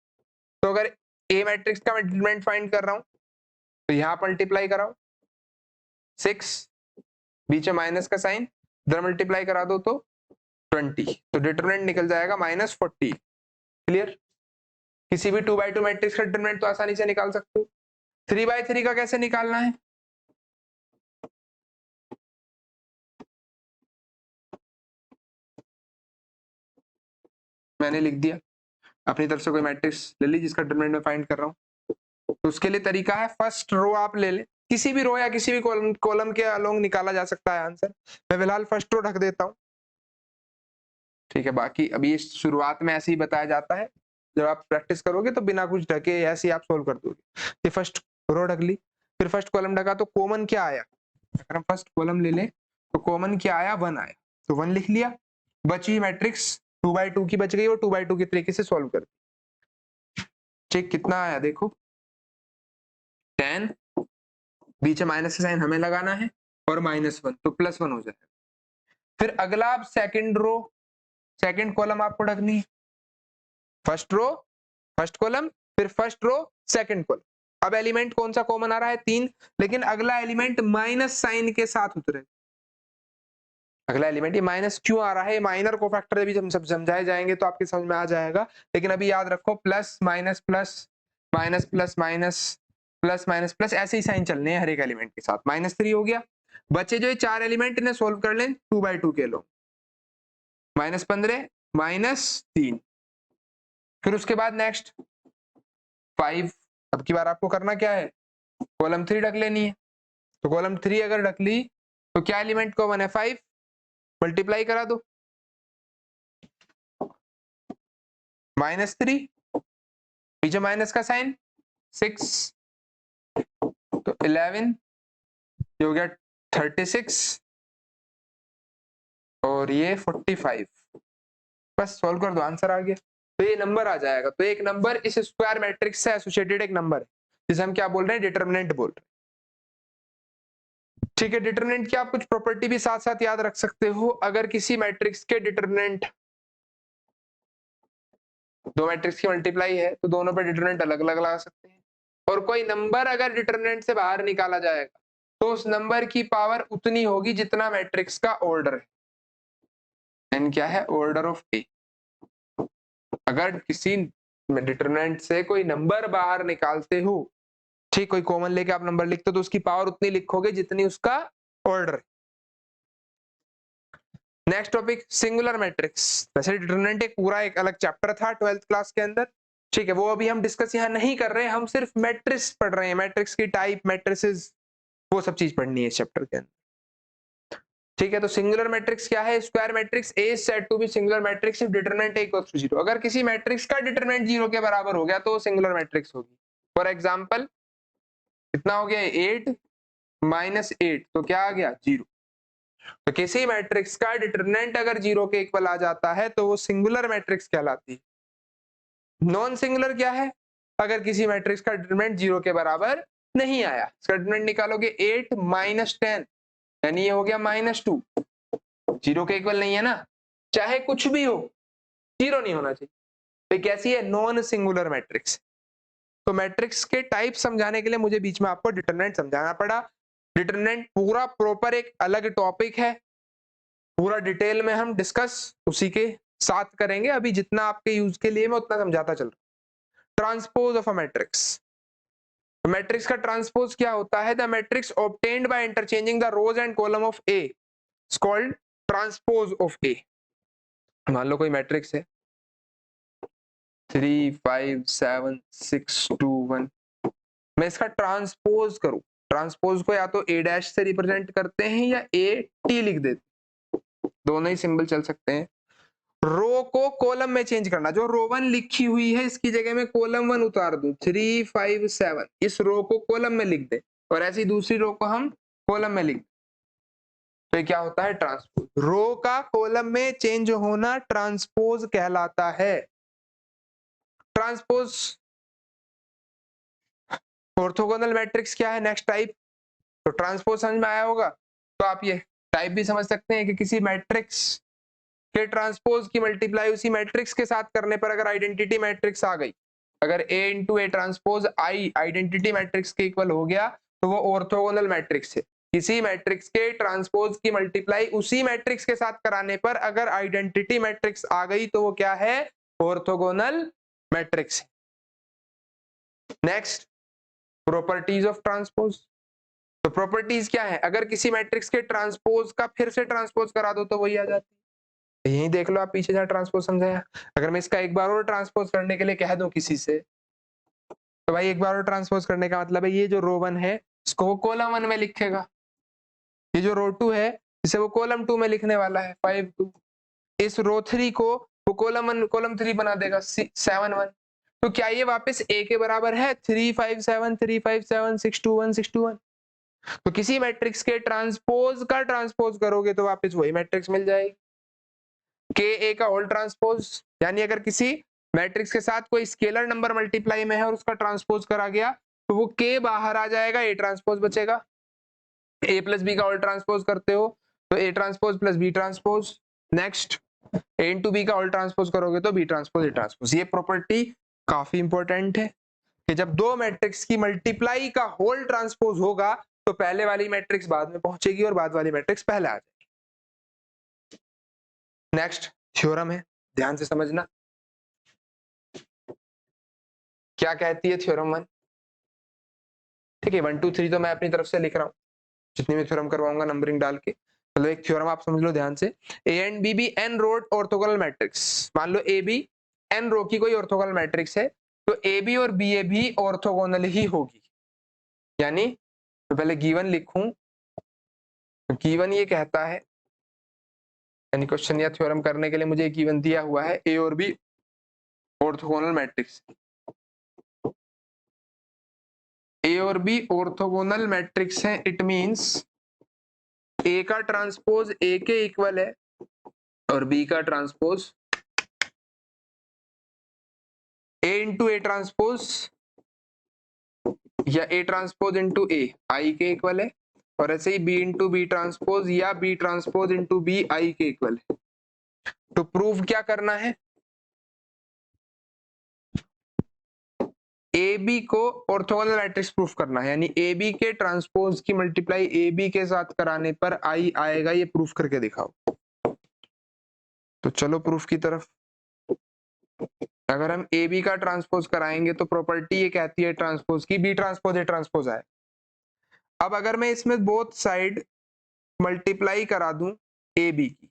तो अगर ए मैट्रिक्स का मैं डिटरमिनेंट फाइंड कर रहा हूं तो यहां पर मल्टीप्लाई कराओ 6, बीच में माइनस का साइन, इधर मल्टीप्लाई करा दो तो 20, तो डिटरमिनेंट निकल जाएगा -40। क्लियर? किसी भी 2x2 मैट्रिक्स का डिटरमिनेंट तो आसानी से निकाल सकते हो। 3x3 का कैसे निकालना है? मैंने लिख दिया, अपनी तरफ से कोई मैट्रिक्स ले ली जिसका डिटरमिनेंट मैं फाइंड कर रहा हूं। तो उसके लिए तरीका है, फर्स्ट रो आप ले ले, किसी भी रो या किसी भी कॉलम के अलोंग निकाला जा सकता है आंसर। मैं फिलहाल फर्स्ट रो ढक देता हूं। ठीक है, बाकी अभी शुरुआत में ऐसे ही बताया जाता है, जब आप प्रैक्टिस करोगे तो बिना कुछ ढके ऐसे ही आप सोल्व कर दोगे। ये फर्स्ट रो ढक ली, फिर फर्स्ट कॉलम ढका तो कॉमन क्या आया? अगर हम फर्स्ट कॉलम ले लें तो कॉमन क्या आया? 1 आया, तो 1 लिख लिया। बची मैट्रिक्स 2x2 की बच गई और 2x2 के तरीके से सॉल्व कर। ठीक, कितना आया देखो, 10, बीच में माइनस का साइन हमें लगाना है और -1, तो +1 हो जाएगा। फिर अगला आप सेकंड रो, सेकंड कॉलम आपको ढकनी है। फर्स्ट रो, फर्स्ट कॉलम, फिर फर्स्ट रो, सेकंड कॉलम। अब एलिमेंट कौन सा कॉमन आ रहा है? 3, लेकिन अगला एलिमेंट माइनस साइन के साथ उतरे। अगला एलिमेंट ये माइनस क्यों आ रहा है? माइनर कोफैक्टर भी हम सब समझाए जाएंगे तो आपके समझ में आ जाएगा, लेकिन अभी याद रखो plus minus plus minus plus minus plus minus plus ऐसे ही साइन चलने हैं हर एक एलिमेंट के साथ। -3 हो गया। बचे जो ये 4 एलिमेंट इन्हें सोल्व कर लें 2x2 के लो, -15 -3, फिर उसके बाद नेक्स्ट 5। अब की बार आपको करना क्या है? कॉलम 3 ढक लेनी है। तो कॉलम 3 अगर ढक ली तो क्या एलिमेंट कॉमन है? 5, मल्टीप्लाई करा दो, -3, पीछे माइनस का साइन 6, तो 11, ये हो गया 36 और ये 45। बस सॉल्व कर दो, आंसर आ गया। तो ये नंबर आ जाएगा। तो एक नंबर इस स्क्वायर मैट्रिक्स से एसोसिएटेड एक नंबर है, जिसे हम क्या बोल रहे हैं? डिटरमिनेंट बोल रहे हैं। ठीक है, डिटरमिनेंट की आप कुछ प्रॉपर्टी भी साथ साथ याद रख सकते हो। अगर किसी मैट्रिक्स के डिटरमिनेंट, दो मैट्रिक्स की मल्टीप्लाई है तो दोनों पे डिटरमिनेंट अलग अलग लगा सकते हैं। और कोई नंबर अगर डिटरमिनेंट से बाहर निकाला जाएगा तो उस नंबर की पावर उतनी होगी जितना मैट्रिक्स का ऑर्डर है। एन क्या है? ऑर्डर ऑफ ए। अगर किसी डिटरमिनेंट से कोई नंबर बाहर निकालते हो, ठीक, कोई कॉमन लेके आप नंबर लिखते हो तो उसकी पावर उतनी लिखोगे जितनी उसका ऑर्डर है। Next topic, singular matrix. वैसे डिटरमिनेंट एक पूरा एक अलग चैप्टर था 12th क्लास के अंदर, ठीक है, वो अभी हम डिस्कस यहाँ नहीं कर रहे हैं। हम सिर्फ मैट्रिक्स पढ़ रहे हैं, मैट्रिक्स की टाइप, मैट्रिसेस, वो सब चीज पढ़नी है इस चैप्टर के अंदर। ठीक है, तो सिंगुलर मैट्रिक्स क्या है? Square matrix A is said to be singular matrix if determinant A equals to 0। अगर किसी मैट्रिक्स का डिटरमिनेंट 0 के बराबर हो गया तो वो सिंगुलर मैट्रिक्स होगी। फॉर एग्जांपल कितना हो गया? 8 -8, तो क्या आ गया? 0। तो किसी मैट्रिक्स का डिटरमिनेंट अगर 0 के इक्वल आ जाता है तो वो सिंगुलर मैट्रिक्स कहलाती है। नॉन सिंगुलर क्या है? अगर किसी मैट्रिक्स का डिटरमिनेंट 0 के बराबर नहीं आया, इसका डिटरमिनेंट निकालोगे 8 -10, यानी ये हो गया -2। 0 के इक्वल नहीं है ना, चाहे कुछ भी हो 0 नहीं होना चाहिए। तो कैसी है? Non singular matrix. तो मैट्रिक्स के टाइप समझाने के लिए मुझे बीच में आपको डिटरमिनेंट समझाना पड़ा। डिटरमिनेंट पूरा प्रॉपर एक अलग टॉपिक है, पूरा डिटेल में हम डिस्कस उसी के साथ करेंगे। अभी जितना आपके यूज के लिए मैं उतना समझाता चल रहा हूं। Transpose of a matrix. Matrix का ट्रांसपोज क्या होता है? The matrix obtained by interchanging the rows and column of A is called transpose of A. मान लो कोई मैट्रिक्स है 3 5 7 6 2 1, मैं इसका ट्रांसपोज करूं, ट्रांसपोज को या तो ए डैश से रिप्रेजेंट करते हैं या ए टी लिख देते हैं, दोनों ही सिंबल चल सकते हैं। रो को कॉलम में चेंज करना, जो रो 1 लिखी हुई है इसकी जगह में कॉलम 1 उतार दूं, 3 5 7, इस रो को कॉलम में लिख दे और ऐसी दूसरी रो को हम कॉलम में लिख, तो ये क्या होता है? ट्रांसपोज। रो का कॉलम में चेंज होना ट्रांसपोज कहलाता है। ट्रांसपोज। ऑर्थोगोनल मैट्रिक्स क्या है? Next type. तो ट्रांसपोज समझ में आया होगा। तो आप ये टाइप भी समझ सकते हैं कि किसी मैट्रिक्स के ट्रांसपोज की मल्टीप्लाई उसी मैट्रिक्स के साथ करने पर अगर आइडेंटिटी मैट्रिक्स आ गई, अगर A into A transpose I identity matrix के इक्वल हो गया तो वो ऑर्थोगोनल मैट्रिक्स है। किसी मैट्रिक्स के ट्रांसपोज की मल्टीप्लाई उसी मैट्रिक्स के साथ कराने पर अगर आइडेंटिटी मैट्रिक्स आ गई तो वो क्या है? Orthogonal matrix. Next, properties of transpose. तो प्रॉपर्टीज क्या है? अगर किसी मैट्रिक्स के ट्रांसपोज का फिर से ट्रांसपोज करा दो तो वही आ जाती है। यही देख लो आप, पीछे जहाँ ट्रांसपोज समझाया, अगर मैं इसका एक बार और ट्रांसपोज करने के लिए कह दूं किसी से, तो भाई एक बार और ट्रांसपोज करने का मतलब है ये जो रो 1 है इसको वो कॉलम 1 में लिखेगा, ये जो रो 2 है इसे वो कॉलम 2 में लिखने वाला है 5 2, इस रो 3 को वो कॉलम 1 कॉलम 3 बना देगा 7 1। तो क्या ये वापस a के बराबर है 3 5 7 3 5 7 6 2 1 6 2 1? तो किसी मैट्रिक्स के ट्रांसपोज का ट्रांसपोज करोगे तो वापस वही मैट्रिक्स मिल जाएगी, के ए का होल ट्रांसपोज। यानी अगर किसी मैट्रिक्स के साथ कोई स्केलर नंबर मल्टीप्लाई में है और उसका ट्रांसपोज करा गया तो वो के बाहर आ जाएगा, ए ट्रांसपोज बचेगा। ए प्लस बी का होल ट्रांसपोज करते हो तो A transpose plus B transpose. Next, A into B का होल ट्रांसपोज करोगे तो बी ट्रांसपोज ए ट्रांसपोज। ये प्रॉपर्टी काफी इंपॉर्टेंट है कि जब दो मैट्रिक्स की मल्टीप्लाई का होल ट्रांसपोज होगा तो पहले वाली मैट्रिक्स बाद में पहुंचेगी और बाद वाली मैट्रिक्स पहले आ जाएगी। नेक्स्ट थ्योरम है, ध्यान से समझना क्या कहती है थ्योरम 1। ठीक है, 1 2 3 तो मैं अपनी तरफ से लिख रहा हूँ, जितनी भी थ्योरम करवाऊंगा नंबरिंग डाल के। मतलब एक थ्योरम आप समझ लो ध्यान से, A and B be an row orthogonal matrix. मान लो ए बी एन रो की कोई ऑर्थोगोनल मैट्रिक्स है तो ए बी और बी ए भी ऑर्थोगोनल ही होगी। यानी तो पहले गिवन लिखूं, गिवन ये कहता है, यानी क्वेश्चन या थ्योरम करने के लिए मुझे गिवन दिया हुआ है ए और बी ऑर्थोगोनल मैट्रिक्स, ए और बी ऑर्थोगोनल मैट्रिक्स है। इट मींस ए का ट्रांसपोज ए के इक्वल है और बी का transpose A into A transpose या ए ट्रांसपोज इंटू ए आई के इक्वल है, और ऐसे ही बी इंटू बी ट्रांसपोज या B transpose into B I के इक्वल है। तो प्रूफ क्या करना है? ए बी को ऑर्थोगोनल मैट्रिक्स प्रूफ करना है, यानी ए बी के ट्रांसपोज की मल्टीप्लाई ए बी के साथ कराने पर आई आएगा, ये प्रूफ करके दिखाओ। तो चलो प्रूफ की तरफ। अगर हम ए बी का ट्रांसपोज कराएंगे तो प्रॉपर्टी ये कहती है ट्रांसपोज की बी ट्रांसपोज ए ट्रांसपोज आए। अब अगर मैं इसमें बोथ साइड मल्टीप्लाई करा दूं ए बी की,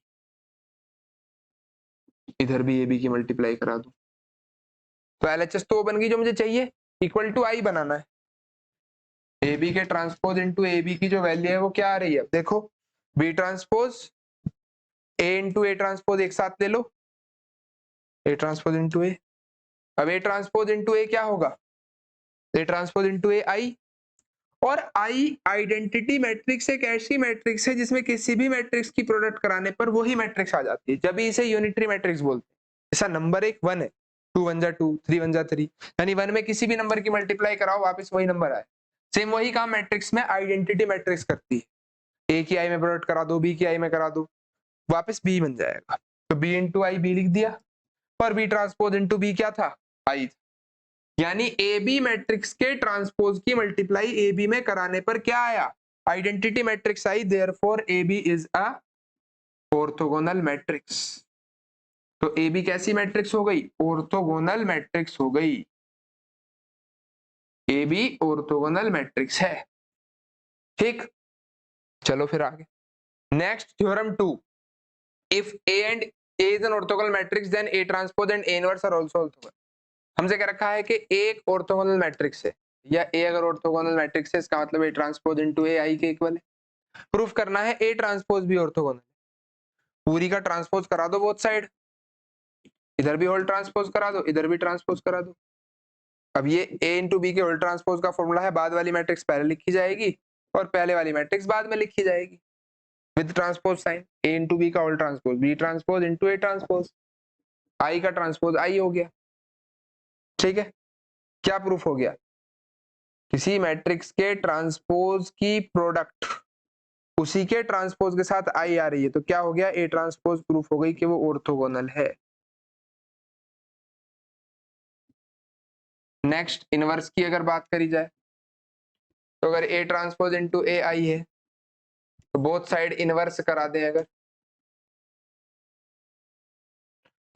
इधर भी ए बी की मल्टीप्लाई करा दूं तो एलएचएस तो बन गई जो मुझे चाहिए, इक्वल टू आई बनाना है। ए बी के ट्रांसपोज इंटू ए बी की जो वैल्यू है वो क्या आ रही है? देखो, B transpose A into A transpose एक साथ ले लो, ए ट्रांसपोज इंटू ए। अब ए ट्रांसपोज इंटू ए क्या होगा? ए ट्रांसपोज इंटू ए आई। और आई आइडेंटिटी मैट्रिक्स एक ऐसी मैट्रिक्स है जिसमें किसी भी मैट्रिक्स की प्रोडक्ट कराने पर वही मैट्रिक्स आ जाती है, जब इसे यूनिटरी मैट्रिक्स बोलते हैं। जैसा नंबर एक 1 है, 2 1 जा 2 3 1 जा 3, यानी 1 में किसी भी नंबर की मल्टीप्लाई कराओ वापस वही नंबर आए। सेम वही काम मैट्रिक्स में आइडेंटिटी मैट्रिक्स करती है। ए की आई में प्रोडक्ट करा दो, बी की आई में करा दो, वापस बी बन जाएगा। तो बी इंटू आई बी लिख दिया, पर बी ट्रांसपोज इंटू बी क्या था? आई। यानी ए बी मैट्रिक्स के ट्रांसपोज की मल्टीप्लाई ए बी में कराने पर क्या आया? Identity matrix I, therefore A B is a orthogonal matrix. तो ए बी कैसी मैट्रिक्स हो गई? ऑर्थोगोनल मैट्रिक्स हो गई। ए बी ऑर्थोगोनल मैट्रिक्स है। ठीक, चलो फिर आगे। Next theorem 2, if A and A is an orthogonal matrix then A transpose and A inverse are also orthogonal. हमसे क्या रखा है कि एक ऑर्थोगोनल मैट्रिक्स है, या ए अगर ऑर्थोगोनल मैट्रिक्स है इसका मतलब ए ट्रांसपोज इनटू ए आई के इक्वल है। प्रूफ करना है ए ट्रांसपोज भी ऑर्थोगोनल। पूरी का ट्रांसपोज करा दो बोथ साइड, इधर भी होल ट्रांसपोज करा दो, इधर भी ट्रांसपोज करा दो। अब ये ए इंटू बी के होल ट्रांसपोज का फॉर्मूला है, बाद वाली मैट्रिक्स पहले लिखी जाएगी और पहले वाली मैट्रिक्स बाद में लिखी जाएगी with transpose sign. A into B का whole transpose B transpose into A transpose, I का ट्रांसपोज आई हो गया। ठीक है, क्या प्रूफ हो गया? किसी मैट्रिक्स के ट्रांसपोज की प्रोडक्ट उसी के ट्रांसपोज के साथ आई आ रही है, तो क्या हो गया, ए ट्रांसपोज प्रूफ हो गई कि वो ऑर्थोगोनल है। नेक्स्ट इनवर्स की अगर बात करी जाए, तो अगर ए ट्रांसपोज इनटू ए आई है तो बोथ साइड इनवर्स करा दें अगर,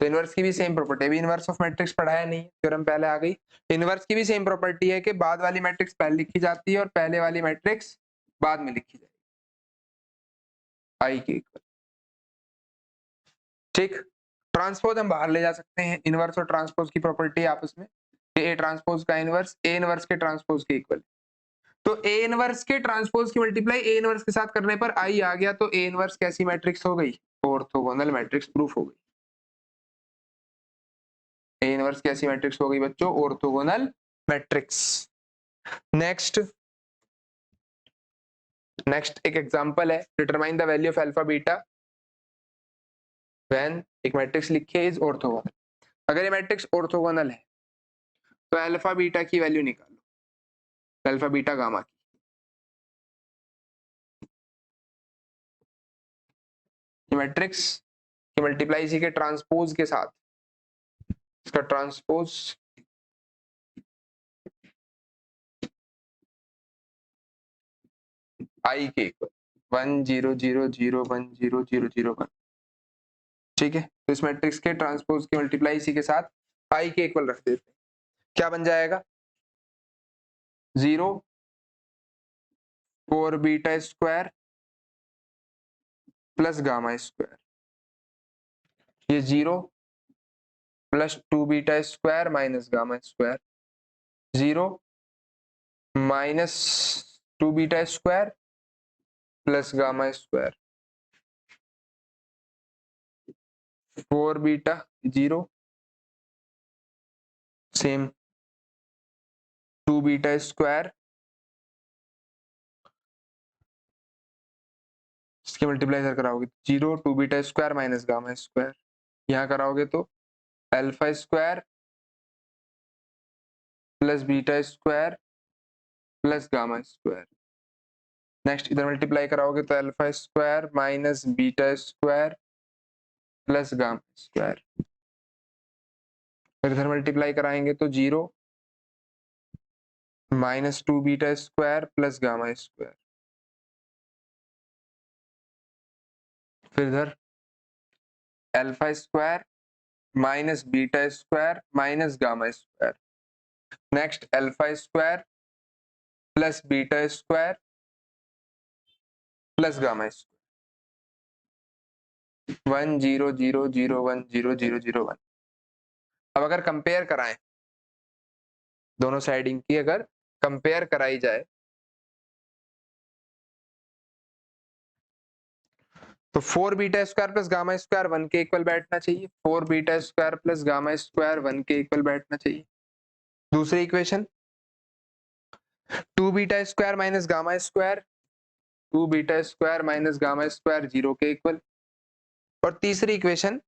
तो इनवर्स की भी सेम प्रॉपर्टी, अभी इनवर्स ऑफ मैट्रिक्स पढ़ाया नहीं, थ्योरम पहले आ गई। इनवर्स की भी सेम प्रॉपर्टी है कि बाद वाली मैट्रिक्स पहले लिखी जाती है और पहले वाली मैट्रिक्स बाद में लिखी जाएगी आई के इक्वल। ठीक, ट्रांसपोज हम बाहर ले जा सकते हैं, इनवर्स और ट्रांसपोज की प्रॉपर्टी आपस में, ए ट्रांसपोज का इनवर्स ए इनवर्स के ट्रांसपोज के इक्वल। तो ए इनवर्स के ट्रांसपोज की मल्टीप्लाई ए इनवर्स के साथ करने पर आई आ गया, तो ए इनवर्स कैसी मैट्रिक्स हो गई, ऑर्थोगोनल मैट्रिक्स प्रूफ हो गई। ए इनवर्स कैसी मैट्रिक्स हो गई बच्चों, ऑर्थोगोनल मैट्रिक्स। नेक्स्ट एक एग्जांपल है, determine the value of alpha beta when एक मैट्रिक्स लिखिए इज ऑर्थोगोनल। अगर ये मैट्रिक्स ऑर्थोगोनल है तो अल्फा बीटा की वैल्यू निकालो, अल्फा बीटा गामा की। मैट्रिक्स की मल्टीप्लाई इसी के ट्रांसपोज के साथ, इसका ट्रांसपोज आई के इक्वल 1 0 0 0 1 0 0 0 1। ठीक है, तो इस मैट्रिक्स के ट्रांसपोज की मल्टीप्लाई इसी के साथ आई के इक्वल रख देते हैं, क्या बन जाएगा 0 4 beta square plus gamma square, ये 0 plus 2 beta square minus gamma square, 0 minus 2 beta square plus gamma square, 4 beta 0 same 2 beta square, इसकी मल्टीप्लाई इधर कराओगे 0 2 beta square minus gamma square, यहाँ कराओगे तो alpha square plus beta square plus gamma square. Next इधर multiply कराओगे तो alpha square minus beta square plus gamma square. फिर इधर मल्टीप्लाई कराएंगे तो 0 minus 2 beta square plus gamma square. फिर इधर alpha square minus beta square minus gamma square. Next alpha square plus beta square plus gamma square 1 0 0 0 1 0 0 0 1। अब अगर compare कराएं दोनों साइडिंग की, अगर कंपेयर कराई जाए तो 4 beta square plus gamma square 1 के इक्वल बैठना चाहिए, 4 beta square plus gamma square 1 के इक्वल बैठना चाहिए। दूसरी equation 2 beta square minus gamma square, 2 beta square minus gamma square 0 के इक्वल। और तीसरी equation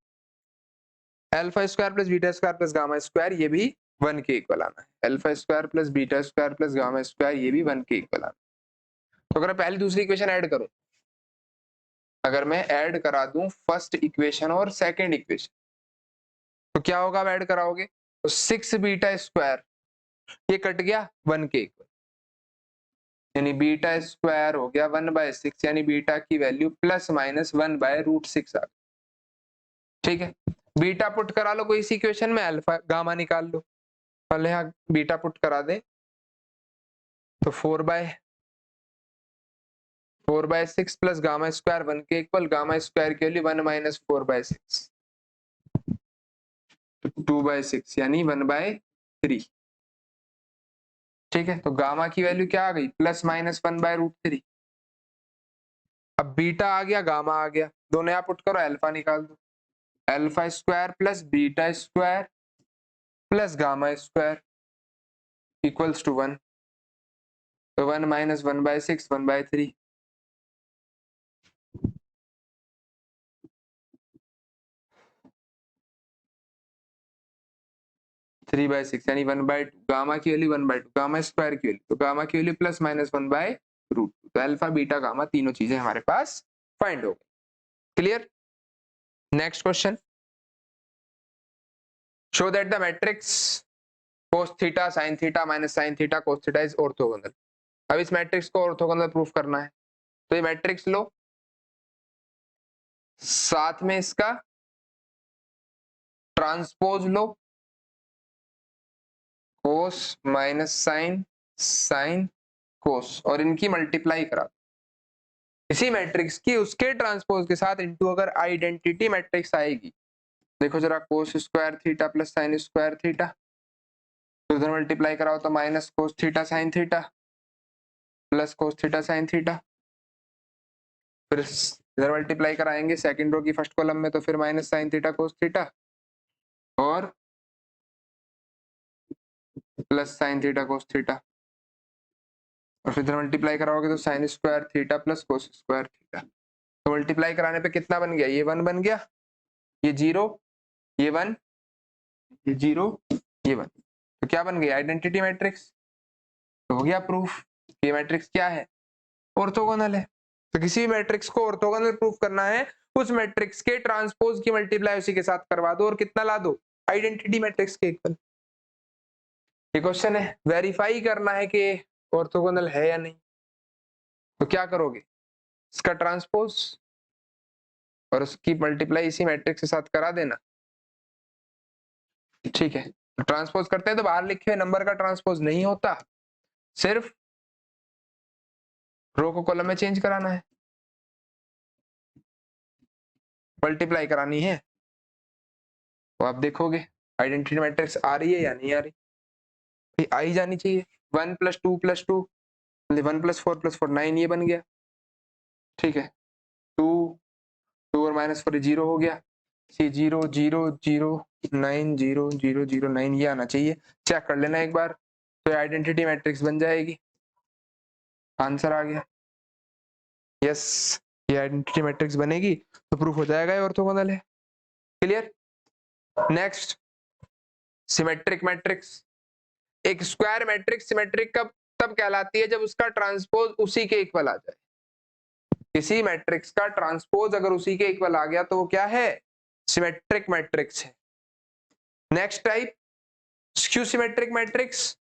alpha square plus beta square plus gamma square, ये भी 1 के इक्वल आना है। Alpha square plus beta square plus gamma square, ये भी 1 के इक्वल आना है। तो अगर पहली दूसरी इक्वेशन ऐड करूं, अगर मैं ऐड करा दूं फर्स्ट इक्वेशन और सेकंड इक्वेशन, तो क्या होगा, अब ऐड कराओगे तो 6 बीटा स्क्वायर ये कट गया 1 के इक्वल, यानी बीटा स्क्वायर हो गया 1/6, यानी बीटा की वैल्यू प्लस माइनस 1/√6 आ गई। ठीक है, बीटा पुट करा लो कोई इसी इक्वेशन में, अल्फा गामा निकाल लो। पहले यहाँ बीटा पुट करा दे तो 4/6 प्लस गामा स्क्वायर 1 के इक्वल, गामा स्क्वायर के लिए 1 माइनस 4/6 2/6 यानी 1/3। ठीक है, तो गामा की वैल्यू क्या आ गई, प्लस माइनस 1/√3। अब बीटा आ गया गामा आ गया, दोनों यहाँ पुट करो अल्फा निकाल दो, alpha square plus beta square plus gamma square equals to 1, तो 1 माइनस 1/6 1/3। 3/6 यानी 1/2, गामा की वैल्यू 1/2, गामा स्क्वायर की वैल्यू, तो गामा की वैल्यू प्लस माइनस 1/√2। तो अल्फा बीटा गामा तीनों चीजें हमारे पास फाइंड हो गई। Clear? Next question, show that the matrix cos theta sin theta minus sin theta cos theta is orthogonal. अब इस मैट्रिक्स को ऑर्थोगोनल प्रूफ करना है, तो ये मैट्रिक्स लो, साथ में इसका ट्रांसपोज लो, cos minus sin sin cos, और इनकी मल्टीप्लाई करा इसी मैट्रिक्स की उसके ट्रांसपोज के साथ इनटू अगर आइडेंटिटी मैट्रिक्स आएगी, देखो जरा cos square theta plus sin square theta, तो इधर मल्टीप्लाई कराओ तो minus cos theta sin theta plus cos theta sin theta, फिर इधर मल्टीप्लाई कराएंगे सेकंड रो की फर्स्ट कॉलम में, तो फिर minus sin theta cos theta और plus sin theta cos theta, और फिर इधर मल्टीप्लाई कराओगे तो sin square theta plus cos square theta. तो मल्टीप्लाई कराने पे कितना बन गया, ये 1 बन गया, ये 0, ये 1, ये 0, ये 1, तो क्या बन गया, आइडेंटिटी मैट्रिक्स। तो हो गया प्रूफ, ये मैट्रिक्स क्या है, ऑर्थोगोनल है। तो किसी भी मैट्रिक्स को ऑर्थोगोनल प्रूफ करना है, उस मैट्रिक्स के ट्रांसपोज की मल्टीप्लाई उसी के साथ करवा दो और कितना ला दो, आइडेंटिटी मैट्रिक्स के इक्वल। ये क्वेश्चन है, वेरीफाई करना है कि ऑर्थोगोनल है या नहीं, तो क्या करोगे, इसका ट्रांसपोज और उसकी मल्टीप्लाई इसी मैट्रिक्स के साथ करा देना। ठीक है, ट्रांसपोज करते हैं तो बाहर लिखे हुए नंबर का ट्रांसपोज नहीं होता, सिर्फ रो को कॉलम में चेंज कराना है, मल्टीप्लाई करानी है। तो आप देखोगे आइडेंटिटी मैट्रिक्स आ रही है या नहीं आ रही, भाई आ ही जानी चाहिए। 1 + 2 + 2 1 + 4 + 4 9, ये बन गया। ठीक है, 2 2 और -4 0 हो गया, सी 0 0 0 9 0 0 0 9, ये आना चाहिए, चेक कर लेना एक बार, तो आइडेंटिटी मैट्रिक्स बन जाएगी। आंसर आ गया, यस, ये आइडेंटिटी मैट्रिक्स बनेगी तो प्रूफ हो जाएगा ये ऑर्थोगोनल है। क्लियर? Next, symmetric matrix. एक स्क्वायर मैट्रिक्स सिमेट्रिक कब तब कहलाती है जब उसका ट्रांसपोज उसी के इक्वल आ जाए। किसी मैट्रिक्स का ट्रांसपोज अगर उसी के इक्वल आ गया तो वो क्या है, सिमेट्रिक मैट्रिक्स है। Next type, skew symmetric matrix.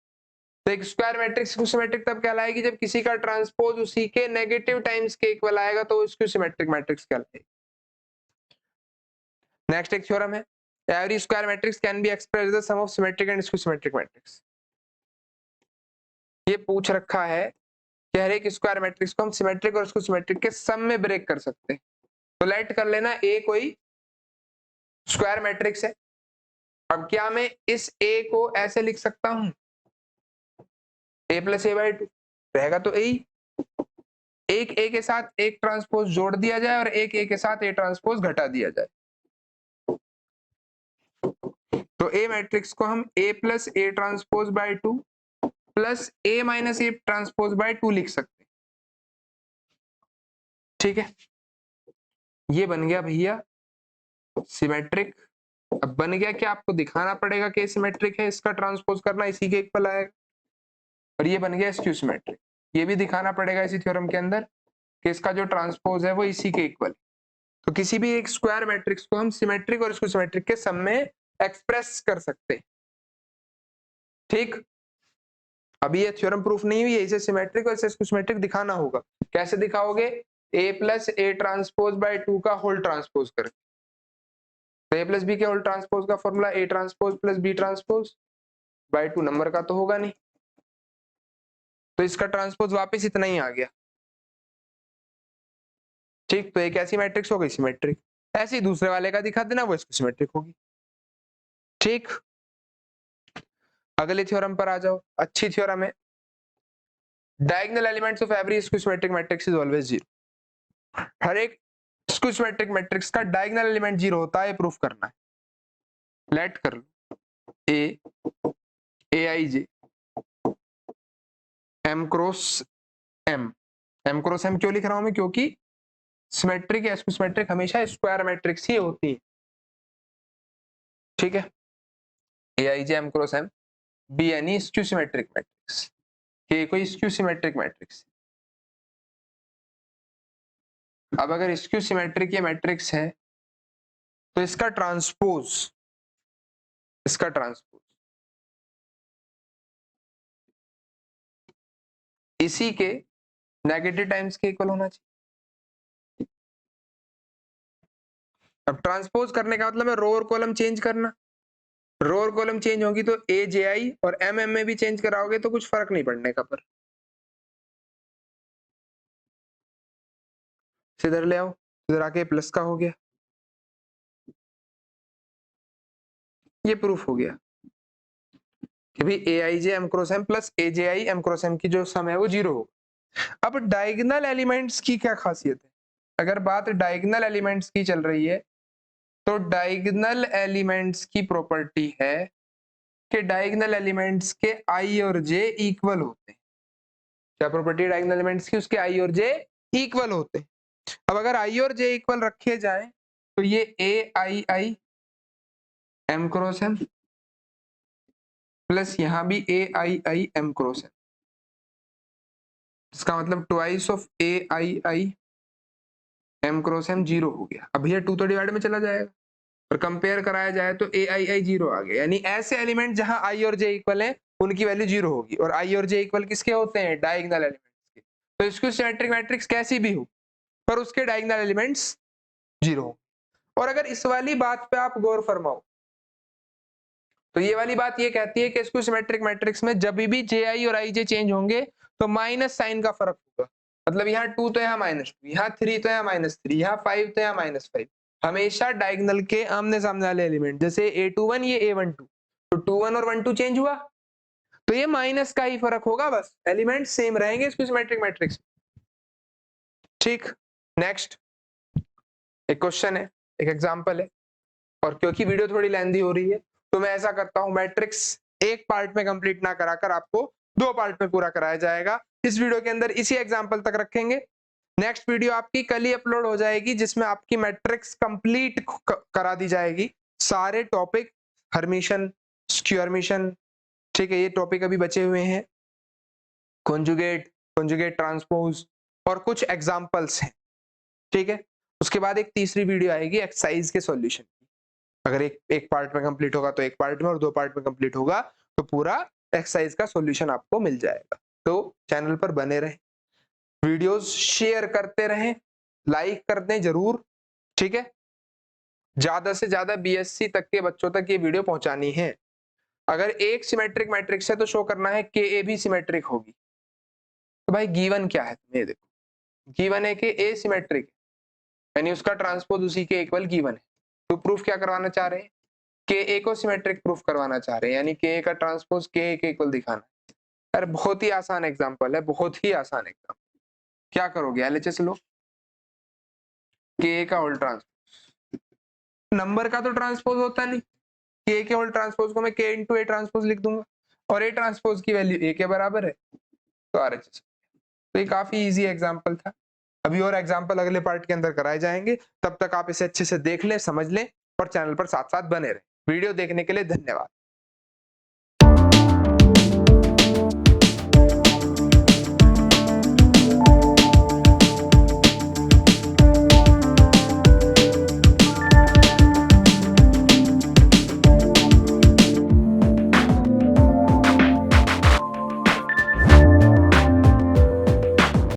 तो एक स्क्वायर मैट्रिक्स स्क्यू सिमेट्रिक तब कहलाएगी जब किसी का ट्रांसपोज उसी के नेगेटिव टाइम्स के इक्वल आएगा, तो स्क्यू सिमेट्रिक मैट्रिक्स कहलाएगी। नेक्स्ट एक थ्योरम है, every square matrix can be expressed as the sum of symmetric and skew symmetric matrix. ये पूछ रखा है कि हर एक स्क्वायर मैट्रिक्स को हम सिमेट्रिक और स्क्यू सिमेट्रिक के सम में ब्रेक कर सकते हैं। तो लेट कर लेना ए कोई स्क्वायर मैट्रिक्स है। अब क्या मैं इस ए को ऐसे लिख सकता हूं, a + a/2 रहेगा तो ए, एक ए के साथ एक ट्रांसपोज जोड़ दिया जाए और एक ए के साथ ए ट्रांसपोज घटा दिया जाए, तो ए मैट्रिक्स को हम a + a⁻² plus a - a⁻² लिख सकते हैं। ठीक है, ये बन गया भैया सिमेट्रिक। अब बन गया क्या, आपको दिखाना पड़ेगा कि सिमेट्रिक है, इसका ट्रांसपोज करना इसी के इक्वल आएगा। और ये बन गया स्क्यू सिमेट्रिक, ये भी दिखाना पड़ेगा इसी थ्योरम के अंदर कि इसका जो ट्रांसपोज है वो इसी के इक्वल। तो किसी भी एक स्क्वायर मैट्रिक्स को हम सिमेट्रिक और स्क्यू सिमेट्रिक के सम में एक्सप्रेस कर सकते हैं। ठीक, अभी ये थ्योरम प्रूफ नहीं हुई है, इसे सिमेट्रिक और इसे स्क्यू सिमेट्रिक दिखाना होगा। कैसे दिखाओगे, a + a⁻² का होल ट्रांसपोज करके। तो a + b के होल ट्रांसपोज का फॉर्मूला a⁻ + b⁻/2 नंबर का तो होगा नहीं, तो इसका ट्रांसपोज वापस इतना ही आ गया। ठीक, तो एक ऐसी मैट्रिक्स हो गई सिमेट्रिक, ऐसे ही दूसरे वाले का दिखा देना, वो इसको सिमेट्रिक होगी। ठीक, अगले थ्योरम पर आ जाओ, अच्छी थ्योरम है, diagonal elements of every skew symmetric matrix is always 0। हर एक स्क्यू सिमेट्रिक मैट्रिक्स का डायगोनल एलिमेंट 0 होता है, प्रूफ करना है। लेट कर लो ए aij m × m क्यों लिख रहा हूं मैं, क्योंकि सिमेट्रिक या स्क्यू सिमेट्रिक हमेशा स्क्वायर मैट्रिक्स ही होती है। ठीक है, aij m × m b यानी स्क्यू सिमेट्रिक मैट्रिक्स, के कोई स्क्यू सिमेट्रिक मैट्रिक्स। अब अगर स्क्यू सिमेट्रिक ये मैट्रिक्स है तो इसका ट्रांसपोज इसी के नेगेटिव टाइम्स के इक्वल होना चाहिए। अब ट्रांसपोज करने का मतलब है रो और कॉलम चेंज करना। रो और कॉलम चेंज होगी तो ए जे आई और एम एम में भी चेंज कराओगे तो कुछ फर्क नहीं पड़ने का। पर इधर ले आओ, इधर आके प्लस का हो गया, ये प्रूफ हो गया कि भाई A I J M cross M plus A J I M cross M की जो सम है वो 0 होगा। अब डायगोनल एलिमेंट्स की क्या खासियत है? अगर बात डायगोनल एलिमेंट्स की चल रही है तो डायगोनल एलिमेंट्स की प्रॉपर्टी है कि डायगोनल एलिमेंट्स के आई और जे इक्वल होते हैं। क्या प्रॉपर्टी डायगोनल एलिमेंट्स की? उसके आई और जे इक्वल होते हैं। अब अगर आई और जे इक्वल रखे जाए तो ये A I I M cross M plus यहां भी A I I M cross M, इसका मतलब twice of A I I M cross M 0 हो गया। अब ये 2 तो डिवाइड में चला जाएगा और कंपेयर कराया जाए तो ए आई आई 0 आ गया। यानी ऐसे एलिमेंट जहां आई और जे इक्वल है उनकी वैल्यू 0 होगी। और आई और जे इक्वल किसके होते हैं? डायगोनल एलिमेंट्स के। तो इसको सिमेट्रिक मैट्रिक्स कैसी भी हो पर उसके डायगोनल एलिमेंट्स 0 हो। और अगर इस वाली बात पे आप गौर फरमाओ तो ये वाली बात ये कहती है कि इसको सिमेट्रिक मैट्रिक्स में जब भी जे आई और आई जे चेंज होंगे तो माइनस साइन का फर्क होगा। मतलब यहाँ 2 तो यहाँ -2, यहाँ 3 तो यहाँ -3, यहाँ 5 तो यहाँ -5। हमेशा डायगोनल के आमने सामने वाले एलिमेंट जैसे A21 ये A12 तो 21 और 12 चेंज हुआ तो ये माइनस का ही फर्क होगा, बस एलिमेंट सेम रहेंगे इसको सिमेट्रिक मैट्रिक्स। ठीक, नेक्स्ट एक क्वेश्चन है, एक एग्जांपल है। और क्योंकि वीडियो थोड़ी लेंथी हो रही है तो मैं ऐसा करता हूं मैट्रिक्स एक पार्ट में कंप्लीट ना कराकर आपको 2 पार्ट में पूरा कराया जाएगा। इस वीडियो के अंदर इसी एग्जांपल तक रखेंगे। नेक्स्ट वीडियो आपकी कल ही अपलोड हो जाएगी जिसमें आपकी मैट्रिक्स कंप्लीट करा दी जाएगी, सारे टॉपिक हर्मिशन स्क्यू हर्मिशन। ठीक है, ये टॉपिक अभी बचे हुए हैं, कॉन्जुगेट ट्रांसपोज और कुछ एग्जांपल्स हैं। ठीक है, उसके बाद एक तीसरी वीडियो आएगी एक्सरसाइज के सॉल्यूशन। अगर एक पार्ट में कंप्लीट होगा तो एक पार्ट में और 2 पार्ट में कंप्लीट होगा तो पूरा एक्सरसाइज का सॉल्यूशन आपको मिल जाएगा। तो चैनल पर बने रहें, वीडियोस शेयर करते रहें, लाइक कर दें जरूर। ठीक है, ज्यादा से ज्यादा बीएससी तक के बच्चों तक ये वीडियो पहुंचानी है। अगर एक सिमेट्रिक मैट्रिक्स है तो शो करना है कि ए भी सिमेट्रिक होगी। तो भाई गिवन क्या है? ये देखो, गिवन है कि ए सिमेट्रिक यानी उसका ट्रांसपोज उसी के इक्वल गिवन है। तो प्रूफ क्या करवाना चाह रहे हैं? के ए को सिमेट्रिक प्रूफ करवाना चाह रहे हैं, यानी के ए का ट्रांसपोज के ए के इक्वल दिखाना। अरे बहुत ही आसान एग्जांपल है, बहुत ही आसान एग्जांपल। क्या करोगे? एलएचएस लो, के ए का होल ट्रांसपोज, नंबर का तो ट्रांसपोज होता नहीं, के ए के होल ट्रांसपोज को मैं के इंटू ए ट्रांसपोज लिख दूंगा और ए ट्रांसपोज की वैल्यू ए के बराबर है तो आरएचएस। तो ये काफी इजी एग्जांपल था। अभी और एग्जांपल अगले पार्ट के अंदर कराए जाएंगे, तब तक आप इसे अच्छे से देख लें, समझ लें और चैनल पर साथ साथ बने रहें। वीडियो देखने के लिए धन्यवाद।